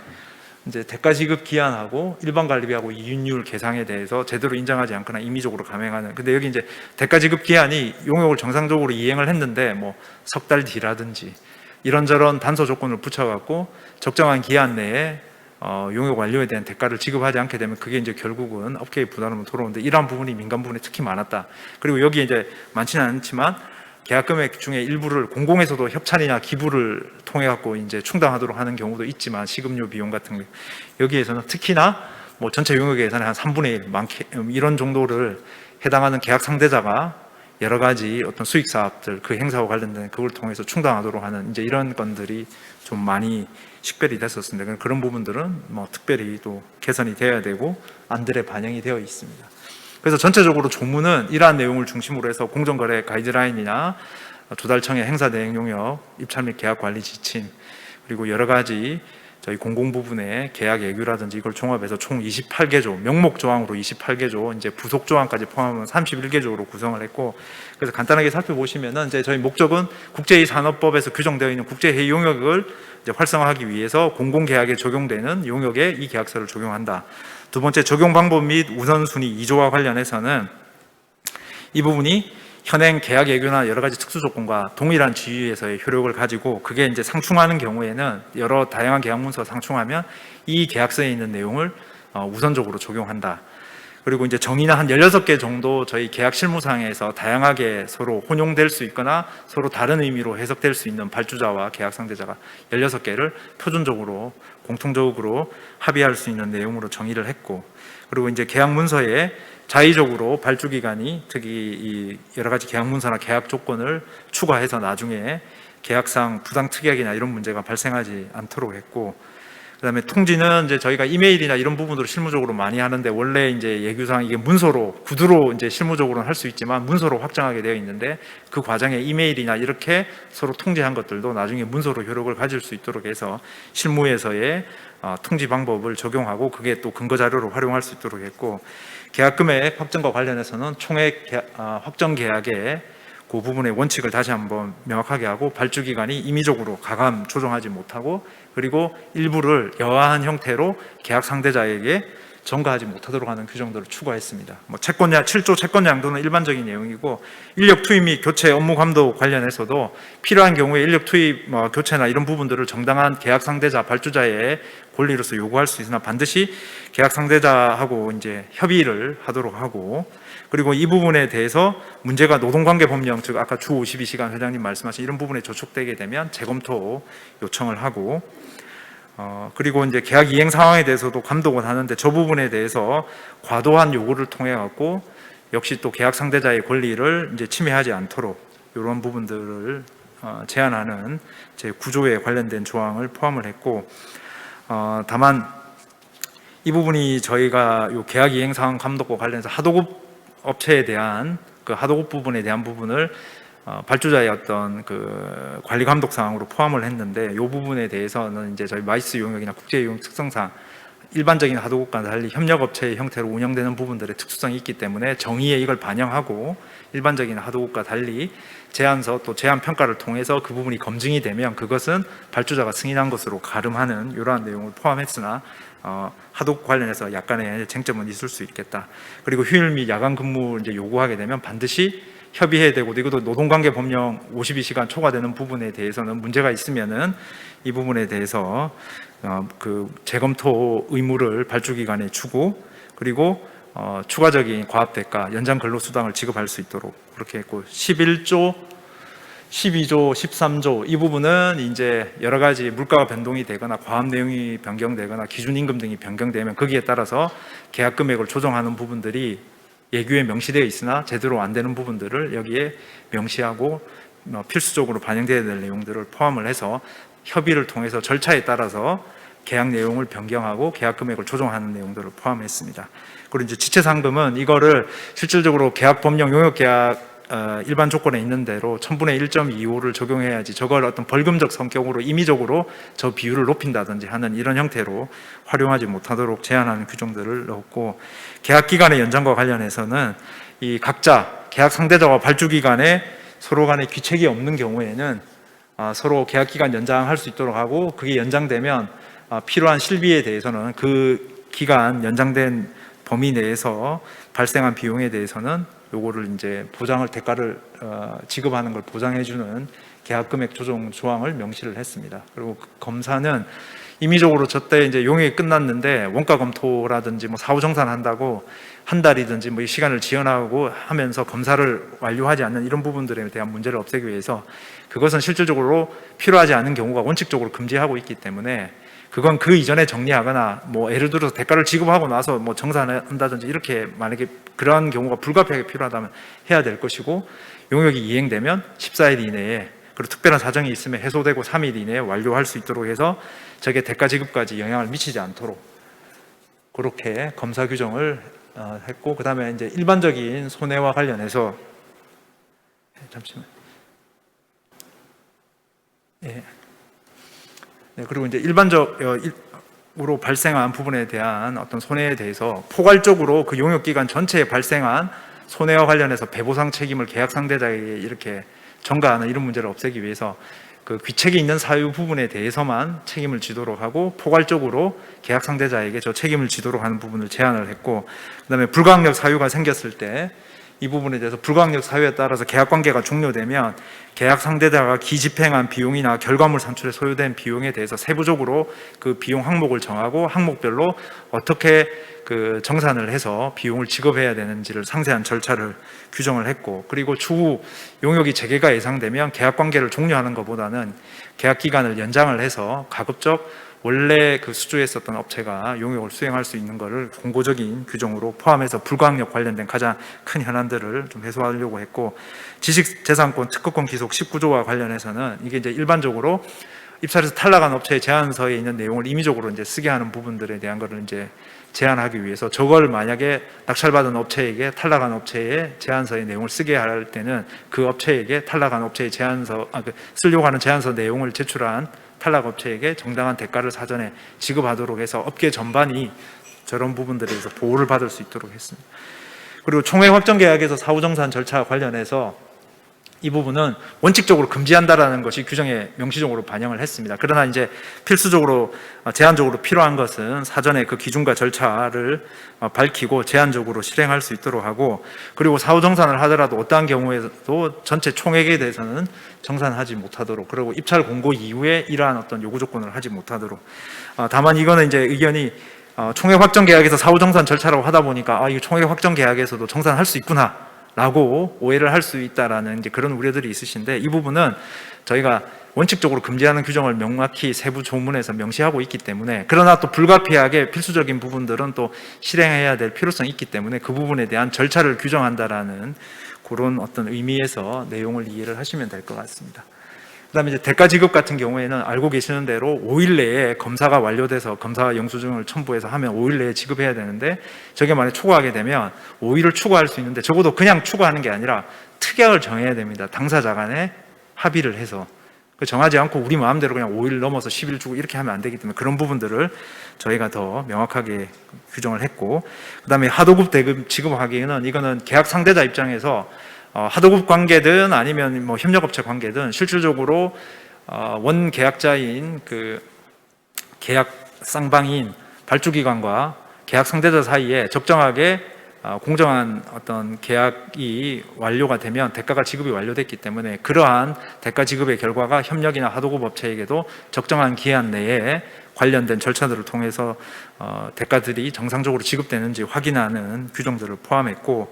A: 이제 대가 지급 기한하고 일반 관리비하고 이윤율 계상에 대해서 제대로 인정하지 않거나 임의적으로 감행하는, 근데 여기 이제 대가 지급 기한이 용역을 정상적으로 이행을 했는데 뭐 석 달 뒤라든지 이런저런 단서 조건을 붙여갖고 적정한 기한 내에 용역 완료에 대한 대가를 지급하지 않게 되면 그게 이제 결국은 업계의 부담으로 돌아오는데, 이러한 부분이 민간 부분에 특히 많았다. 그리고 여기 이제 많지는 않지만 계약 금액 중에 일부를 공공에서도 협찬이나 기부를 통해 갖고 이제 충당하도록 하는 경우도 있지만, 식음료 비용 같은 게 여기에서는 특히나 뭐 전체 용역 예산의 한 3분의 1 많게 이런 정도를 해당하는 계약 상대자가 여러 가지 어떤 수익 사업들 그 행사와 관련된 그걸 통해서 충당하도록 하는 이제 이런 건들이 좀 많이 식별이 됐었습니다. 그런 부분들은 뭐 특별히 또 개선이 되어야 되고 안들에 반영이 되어 있습니다. 그래서 전체적으로 조문은 이러한 내용을 중심으로 해서 공정거래 가이드라인이나 조달청의 행사 대행 용역, 입찰 및 계약 관리 지침, 그리고 여러 가지 저희 공공 부분의 계약 예규라든지 이걸 종합해서 총 28개조, 명목 조항으로 28개조, 이제 부속 조항까지 포함하면 31개조로 구성을 했고, 그래서 간단하게 살펴보시면은 이제 저희 목적은 국제회의 산업법에서 규정되어 있는 국제회의 용역을 이제 활성화하기 위해서 공공계약에 적용되는 용역에 이 계약서를 적용한다. 두 번째, 적용 방법 및 우선순위 2조와 관련해서는 이 부분이 현행 계약 예규나 여러 가지 특수 조건과 동일한 지위에서의 효력을 가지고, 그게 이제 상충하는 경우에는 여러 다양한 계약 문서가 상충하면 이 계약서에 있는 내용을 우선적으로 적용한다. 그리고 이제 정의는 한 16개 정도 저희 계약 실무상에서 다양하게 서로 혼용될 수 있거나 서로 다른 의미로 해석될 수 있는 발주자와 계약 상대자가 16개를 표준적으로 공통적으로 합의할 수 있는 내용으로 정의를 했고, 그리고 이제 계약 문서에 자의적으로 발주기관이 특히 이 여러 가지 계약 문서나 계약 조건을 추가해서 나중에 계약상 부당 특약이나 이런 문제가 발생하지 않도록 했고, 그다음에 통지는 이제 저희가 이메일이나 이런 부분으로 실무적으로 많이 하는데, 원래 이제 예규상 이게 문서로 구두로 이제 실무적으로는 할 수 있지만 문서로 확정하게 되어 있는데, 그 과정에 이메일이나 이렇게 서로 통지한 것들도 나중에 문서로 효력을 가질 수 있도록 해서 실무에서의 통지 방법을 적용하고 그게 또 근거 자료로 활용할 수 있도록 했고, 계약 금액 확정과 관련해서는 총액 확정 계약에 그 부분의 원칙을 다시 한번 명확하게 하고, 발주기관이 임의적으로 가감 조정하지 못하고, 그리고 일부를 여하한 형태로 계약 상대자에게 전가하지 못하도록 하는 규정들을 추가했습니다. 뭐 채권량 7조 채권 양도는 일반적인 내용이고, 인력 투입 및 교체 업무 감독 관련해서도 필요한 경우에 인력 투입 교체나 이런 부분들을 정당한 계약 상대자 발주자의 권리로서 요구할 수 있으나 반드시 계약 상대자하고 이제 협의를 하도록 하고, 그리고 이 부분에 대해서 문제가 노동관계 법령, 즉 아까 주 52시간 회장님 말씀하신 이런 부분에 저촉되게 되면 재검토 요청을 하고, 그리고 이제 계약 이행 상황에 대해서도 감독을 하는데, 저 부분에 대해서 과도한 요구를 통해 갖고 역시 또 계약 상대자의 권리를 이제 침해하지 않도록 이런 부분들을 제한하는 제 구조에 관련된 조항을 포함을 했고, 다만 이 부분이 저희가 요 계약 이행 상황 감독과 관련해서 하도급 업체에 대한 그 하도급 부분에 대한 부분을 발주자의 어떤 그 관리 감독 사항으로 포함을 했는데, 이 부분에 대해서는 이제 저희 마이스 용역이나 국제 용역 특성상 일반적인 하도급과 달리 협력업체의 형태로 운영되는 부분들의 특수성이 있기 때문에 정의에 이걸 반영하고 일반적인 하도급과 달리 제안서 또 제안 평가를 통해서 그 부분이 검증이 되면 그것은 발주자가 승인한 것으로 가름하는 이러한 내용을 포함했으나 하도급 관련해서 약간의 쟁점은 있을 수 있겠다. 그리고 휴일 및 야간 근무 이제 요구하게 되면 반드시 협의해야 되고, 이것도 노동관계 법령 52시간 초과되는 부분에 대해서는 문제가 있으면은 이 부분에 대해서 그 재검토 의무를 발주기관에 주고, 그리고 추가적인 과합대가, 연장 근로수당을 지급할 수 있도록 그렇게 했고, 11조, 12조, 13조 이 부분은 이제 여러 가지 물가가 변동이 되거나 과합 내용이 변경되거나 기준임금 등이 변경되면 거기에 따라서 계약 금액을 조정하는 부분들이 예규에 명시되어 있으나 제대로 안 되는 부분들을 여기에 명시하고 필수적으로 반영되어야 될 내용들을 포함을 해서 협의를 통해서 절차에 따라서 계약 내용을 변경하고 계약 금액을 조정하는 내용들을 포함했습니다. 그리고 이제 지체상금은 이거를 실질적으로 계약 법령 용역 계약 일반 조건에 있는 대로 1000분의 1.25를 적용해야지 저걸 어떤 벌금적 성격으로 임의적으로 저 비율을 높인다든지 하는 이런 형태로 활용하지 못하도록 제한하는 규정들을 넣었고, 계약 기간의 연장과 관련해서는 이 각자 계약 상대자와 발주기관에 서로 간에 귀책이 없는 경우에는 서로 계약 기간 연장할 수 있도록 하고, 그게 연장되면 필요한 실비에 대해서는 그 기간 연장된 범위 내에서 발생한 비용에 대해서는 요거를 이제 보장을 대가를 지급하는 걸 보장해주는 계약 금액 조정 조항을 명시를 했습니다. 그리고 검사는 임의적으로 저때 이제 용역이 끝났는데 원가 검토라든지 뭐 사후 정산한다고 한 달이든지 뭐 이 시간을 지연하고 하면서 검사를 완료하지 않는 이런 부분들에 대한 문제를 없애기 위해서 그것은 실질적으로 필요하지 않은 경우가 원칙적으로 금지하고 있기 때문에 그건 그 이전에 정리하거나 뭐 예를 들어서 대가를 지급하고 나서 뭐 정산한다든지 이렇게 만약에 그러한 경우가 불가피하게 필요하다면 해야 될 것이고, 용역이 이행되면 14일 이내에, 그리고 특별한 사정이 있으면 해소되고 3일 이내에 완료할 수 있도록 해서 저게 대가 지급까지 영향을 미치지 않도록 그렇게 검사 규정을 했고, 그 다음에 이제 일반적인 손해와 관련해서 잠시만. 예. 네, 그리고 이제 일반적으로 발생한 부분에 대한 어떤 손해에 대해서 포괄적으로 그 용역 기간 전체에 발생한 손해와 관련해서 배보상 책임을 계약 상대자에게 이렇게 전가하는 이런 문제를 없애기 위해서 그 귀책이 있는 사유 부분에 대해서만 책임을 지도록 하고, 포괄적으로 계약 상대자에게 저 책임을 지도록 하는 부분을 제한을 했고, 그다음에 불가항력 사유가 생겼을 때 이 부분에 대해서 불가항력 사유에 따라서 계약 관계가 종료되면 계약 상대자가 기집행한 비용이나 결과물 산출에 소요된 비용에 대해서 세부적으로 그 비용 항목을 정하고 항목별로 어떻게 그 정산을 해서 비용을 지급해야 되는지를 상세한 절차를 규정을 했고, 그리고 추후 용역이 재개가 예상되면 계약 관계를 종료하는 것보다는 계약 기간을 연장을 해서 가급적 원래 그 수주했었던 업체가 용역을 수행할 수 있는 것을 공고적인 규정으로 포함해서 불가항력 관련된 가장 큰 현안들을 좀 해소하려고 했고, 지식재산권 특허권 기속 19조와 관련해서는 이게 이제 일반적으로 입찰에서 탈락한 업체의 제안서에 있는 내용을 임의적으로 이제 쓰게 하는 부분들에 대한 것을 이제 제한하기 위해서, 저걸 만약에 낙찰받은 업체에게 탈락한 업체의 제안서의 내용을 쓰게 할 때는 그 업체에게 탈락한 업체의 제안서, 쓰려고 하는 제안서 내용을 제출한 탈락 업체에게 정당한 대가를 사전에 지급하도록 해서 업계 전반이 저런 부분들에 대해서 보호를 받을 수 있도록 했습니다. 그리고 총회 확정 계약에서 사후 정산 절차 관련해서 이 부분은 원칙적으로 금지한다라는 것이 규정에 명시적으로 반영을 했습니다. 그러나 이제 필수적으로 제한적으로 필요한 것은 사전에 그 기준과 절차를 밝히고 제한적으로 실행할 수 있도록 하고, 그리고 사후 정산을 하더라도 어떠한 경우에도 전체 총액에 대해서는 정산하지 못하도록, 그리고 입찰 공고 이후에 이러한 어떤 요구 조건을 하지 못하도록. 다만 이거는 이제 의견이 총액 확정 계약에서 사후 정산 절차라고 하다 보니까 이거 총액 확정 계약에서도 정산할 수 있구나 라고 오해를 할 수 있다라는 이제 그런 우려들이 있으신데, 이 부분은 저희가 원칙적으로 금지하는 규정을 명확히 세부 조문에서 명시하고 있기 때문에, 그러나 또 불가피하게 필수적인 부분들은 또 실행해야 될 필요성이 있기 때문에 그 부분에 대한 절차를 규정한다라는 그런 어떤 의미에서 내용을 이해를 하시면 될 것 같습니다. 그다음에 이제 대가 지급 같은 경우에는 알고 계시는 대로 5일 내에 검사가 완료돼서 검사 영수증을 첨부해서 하면 5일 내에 지급해야 되는데, 저게 만약 추가하게 되면 5일을 추가할 수 있는데 적어도 그냥 추가하는 게 아니라 특약을 정해야 됩니다. 당사자 간에 합의를 해서 정하지 않고 우리 마음대로 그냥 5일 넘어서 10일 주고 이렇게 하면 안 되기 때문에 그런 부분들을 저희가 더 명확하게 규정을 했고, 그다음에 하도급 대금 지급하기에는 이거는 계약 상대자 입장에서 하도급 관계든 아니면 뭐 협력업체 관계든 실질적으로 원 계약자인 그 계약 쌍방인 발주기관과 계약 상대자 사이에 적정하게 공정한 어떤 계약이 완료가 되면 대가가 지급이 완료됐기 때문에 그러한 대가 지급의 결과가 협력이나 하도급 업체에게도 적정한 기한 내에 관련된 절차들을 통해서 대가들이 정상적으로 지급되는지 확인하는 규정들을 포함했고,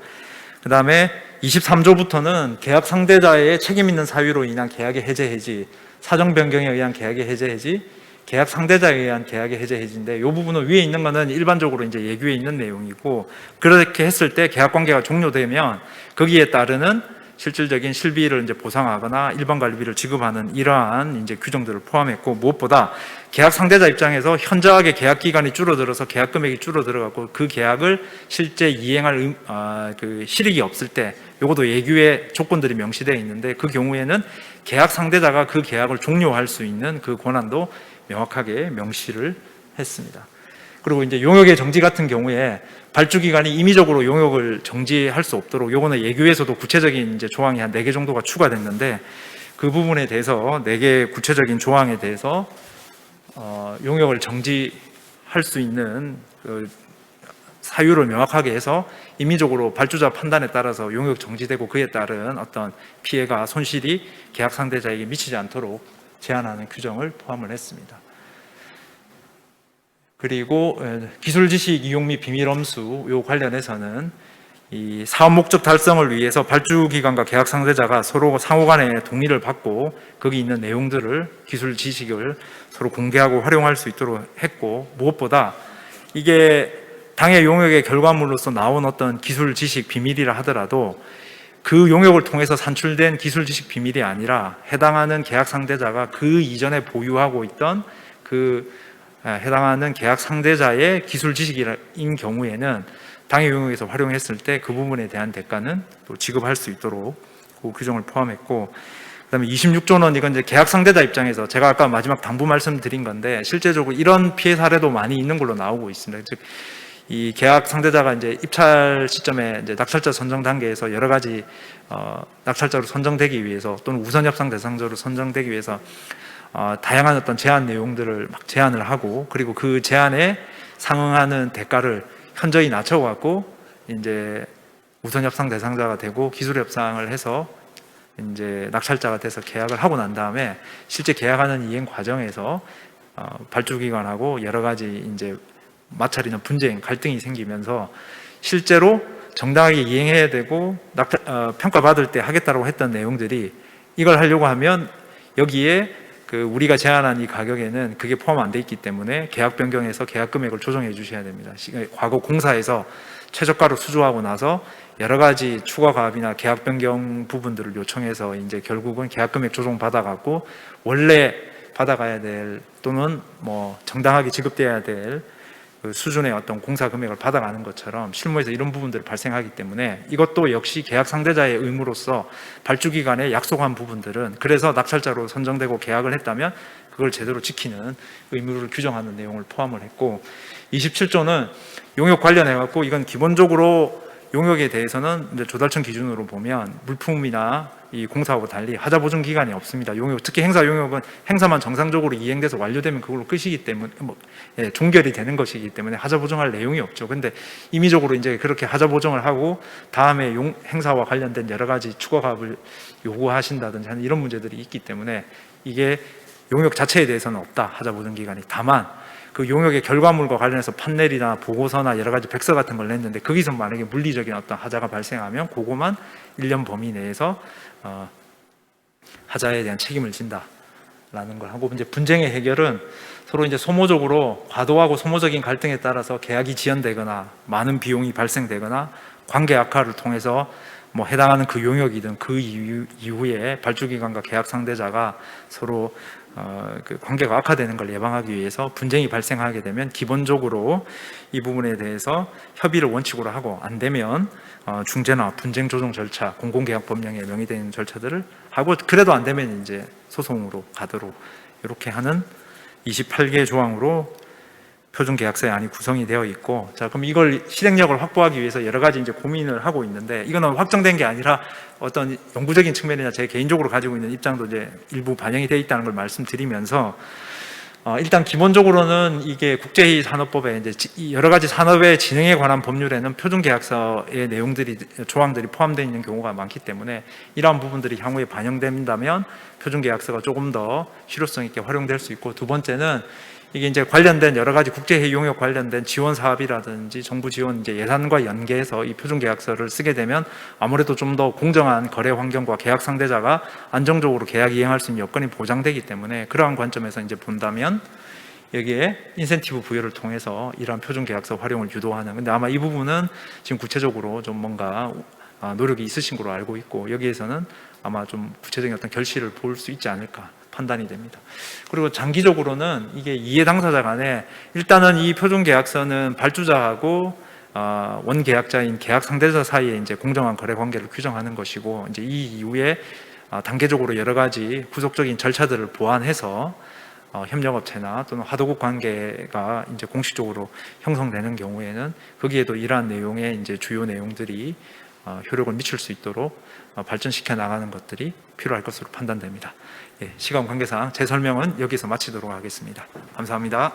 A: 그 다음에 23조부터는 계약 상대자의 책임 있는 사유로 인한 계약의 해제 해지, 사정 변경에 의한 계약의 해제 해지, 계약 상대자에 의한 계약의 해제 해지인데, 이 부분은 위에 있는 거는 일반적으로 이제 예규에 있는 내용이고, 그렇게 했을 때 계약 관계가 종료되면 거기에 따르는 실질적인 실비를 이제 보상하거나 일반 관리비를 지급하는 이러한 이제 규정들을 포함했고, 무엇보다 계약 상대자 입장에서 현저하게 계약 기간이 줄어들어서 계약 금액이 줄어들어갖고 그 계약을 실제 이행할 그 실익이 없을 때, 요것도 예규의 조건들이 명시되어 있는데 그 경우에는 계약 상대자가 그 계약을 종료할 수 있는 그 권한도 명확하게 명시를 했습니다. 그리고 이제 용역의 정지 같은 경우에 발주기관이 임의적으로 용역을 정지할 수 없도록, 요거는 예규에서도 구체적인 이제 조항이 한 4개 정도가 추가됐는데, 그 부분에 대해서 4개 구체적인 조항에 대해서 용역을 정지할 수 있는 그 사유를 명확하게 해서 임의적으로 발주자 판단에 따라서 용역 정지되고 그에 따른 어떤 피해가 손실이 계약 상대자에게 미치지 않도록 제한하는 규정을 포함을 했습니다. 그리고 기술 지식 이용 및 비밀 엄수 요 관련해서는 이 사업 목적 달성을 위해서 발주기관과 계약 상대자가 서로 상호간에 동의를 받고 거기 있는 내용들을, 기술 지식을 서로 공개하고 활용할 수 있도록 했고, 무엇보다 이게 당해 용역의 결과물로서 나온 어떤 기술 지식 비밀이라 하더라도 그 용역을 통해서 산출된 기술 지식 비밀이 아니라 해당하는 계약 상대자가 그 이전에 보유하고 있던 그 해당하는 계약 상대자의 기술 지식인 경우에는 당해 용역에서 활용했을 때 그 부분에 대한 대가는 또 지급할 수 있도록 그 규정을 포함했고, 그다음에 26조는 이건 이제 계약 상대자 입장에서 제가 아까 마지막 당부 말씀드린 건데 실제적으로 이런 피해 사례도 많이 있는 걸로 나오고 있습니다. 즉, 이 계약 상대자가 이제 입찰 시점에 이제 낙찰자 선정 단계에서 여러 가지 낙찰자로 선정되기 위해서 또는 우선 협상 대상자로 선정되기 위해서 다양한 어떤 제안 내용들을 막 제안을 하고, 그리고 그 제안에 상응하는 대가를 현저히 낮춰갖고 이제 우선 협상 대상자가 되고 기술 협상을 해서 이제 낙찰자가 돼서 계약을 하고 난 다음에 실제 계약하는 이행 과정에서 발주기관하고 여러 가지 이제 마찰이나 분쟁, 갈등이 생기면서 실제로 정당하게 이행해야 되고 평가받을 때 하겠다고 했던 내용들이 이걸 하려고 하면 여기에 그 우리가 제안한 이 가격에는 그게 포함 안 돼 있기 때문에 계약 변경해서 계약 금액을 조정해 주셔야 됩니다. 과거 공사에서 최저가로 수주하고 나서 여러 가지 추가 가압이나 계약 변경 부분들을 요청해서 이제 결국은 계약 금액 조정 받아갖고 원래 받아가야 될 또는 뭐 정당하게 지급돼야 될 그 수준의 어떤 공사 금액을 받아가는 것처럼 실무에서 이런 부분들이 발생하기 때문에 이것도 역시 계약 상대자의 의무로서 발주기관에 약속한 부분들은, 그래서 낙찰자로 선정되고 계약을 했다면 그걸 제대로 지키는 의무를 규정하는 내용을 포함을 했고, 27조는 용역 관련해 갖고 이건 기본적으로 용역에 대해서는 이제 조달청 기준으로 보면 물품이나 이 공사하고 달리 하자 보증 기간이 없습니다. 용역, 특히 행사 용역은 행사만 정상적으로 이행돼서 완료되면 그걸로 끝이기 때문에 종결이 되는 것이기 때문에 하자 보증할 내용이 없죠. 근데 임의적으로 이제 그렇게 하자 보증을 하고 다음에 행사와 관련된 여러 가지 추가 가압을 요구하신다든지 하는 이런 문제들이 있기 때문에 이게 용역 자체에 대해서는 없다, 하자 보증 기간이. 다만 그 용역의 결과물과 관련해서 판넬이나 보고서나 여러 가지 백서 같은 걸 냈는데 거기서 만약에 물리적인 어떤 하자가 발생하면 그거만 1년 범위 내에서 하자에 대한 책임을 진다라는 걸 하고, 이제 분쟁의 해결은 서로 이제 소모적으로 과도하고 소모적인 갈등에 따라서 계약이 지연되거나 많은 비용이 발생되거나 관계 악화를 통해서 뭐 해당하는 그 용역이든 그 이후에 발주기관과 계약 상대자가 서로 그 관계가 악화되는 걸 예방하기 위해서 분쟁이 발생하게 되면 기본적으로 이 부분에 대해서 협의를 원칙으로 하고, 안 되면 중재나 분쟁 조정 절차, 공공계약 법령에 명의되는 절차들을 하고, 그래도 안 되면 이제 소송으로 가도록 이렇게 하는 28개 조항으로 표준계약서의 안이 구성이 되어 있고, 자, 그럼 이걸 실행력을 확보하기 위해서 여러 가지 이제 고민을 하고 있는데, 이거는 확정된 게 아니라 어떤 영구적인 측면이나 제 개인적으로 가지고 있는 입장도 이제 일부 반영이 되어 있다는 걸 말씀드리면서, 일단 기본적으로는 이게 국제회의 산업법에 이제 여러 가지 산업의 진흥에 관한 법률에는 표준계약서의 내용들이, 조항들이 포함되어 있는 경우가 많기 때문에 이러한 부분들이 향후에 반영된다면 표준계약서가 조금 더 실효성 있게 활용될 수 있고, 두 번째는 이게 이제 관련된 여러 가지 국제회의 용역 관련된 지원 사업이라든지 정부 지원 이제 예산과 연계해서 이 표준계약서를 쓰게 되면 아무래도 좀 더 공정한 거래 환경과 계약 상대자가 안정적으로 계약 이행할 수 있는 여건이 보장되기 때문에, 그러한 관점에서 이제 본다면 여기에 인센티브 부여를 통해서 이러한 표준계약서 활용을 유도하는, 근데 아마 이 부분은 지금 구체적으로 좀 뭔가 노력이 있으신 걸로 알고 있고, 여기에서는 아마 좀 구체적인 어떤 결실을 볼 수 있지 않을까 판단이 됩니다. 그리고 장기적으로는 이게 이해 당사자 간에 일단은 이 표준계약서는 발주자하고 원계약자인 계약 상대자 사이에 이제 공정한 거래 관계를 규정하는 것이고, 이제 이 이후에 단계적으로 여러 가지 후속적인 절차들을 보완해서 협력업체나 또는 화도국 관계가 이제 공식적으로 형성되는 경우에는 거기에도 이러한 내용의 이제 주요 내용들이 효력을 미칠 수 있도록 발전시켜 나가는 것들이 필요할 것으로 판단됩니다. 예, 시간 관계상 제 설명은 여기서 마치도록 하겠습니다. 감사합니다.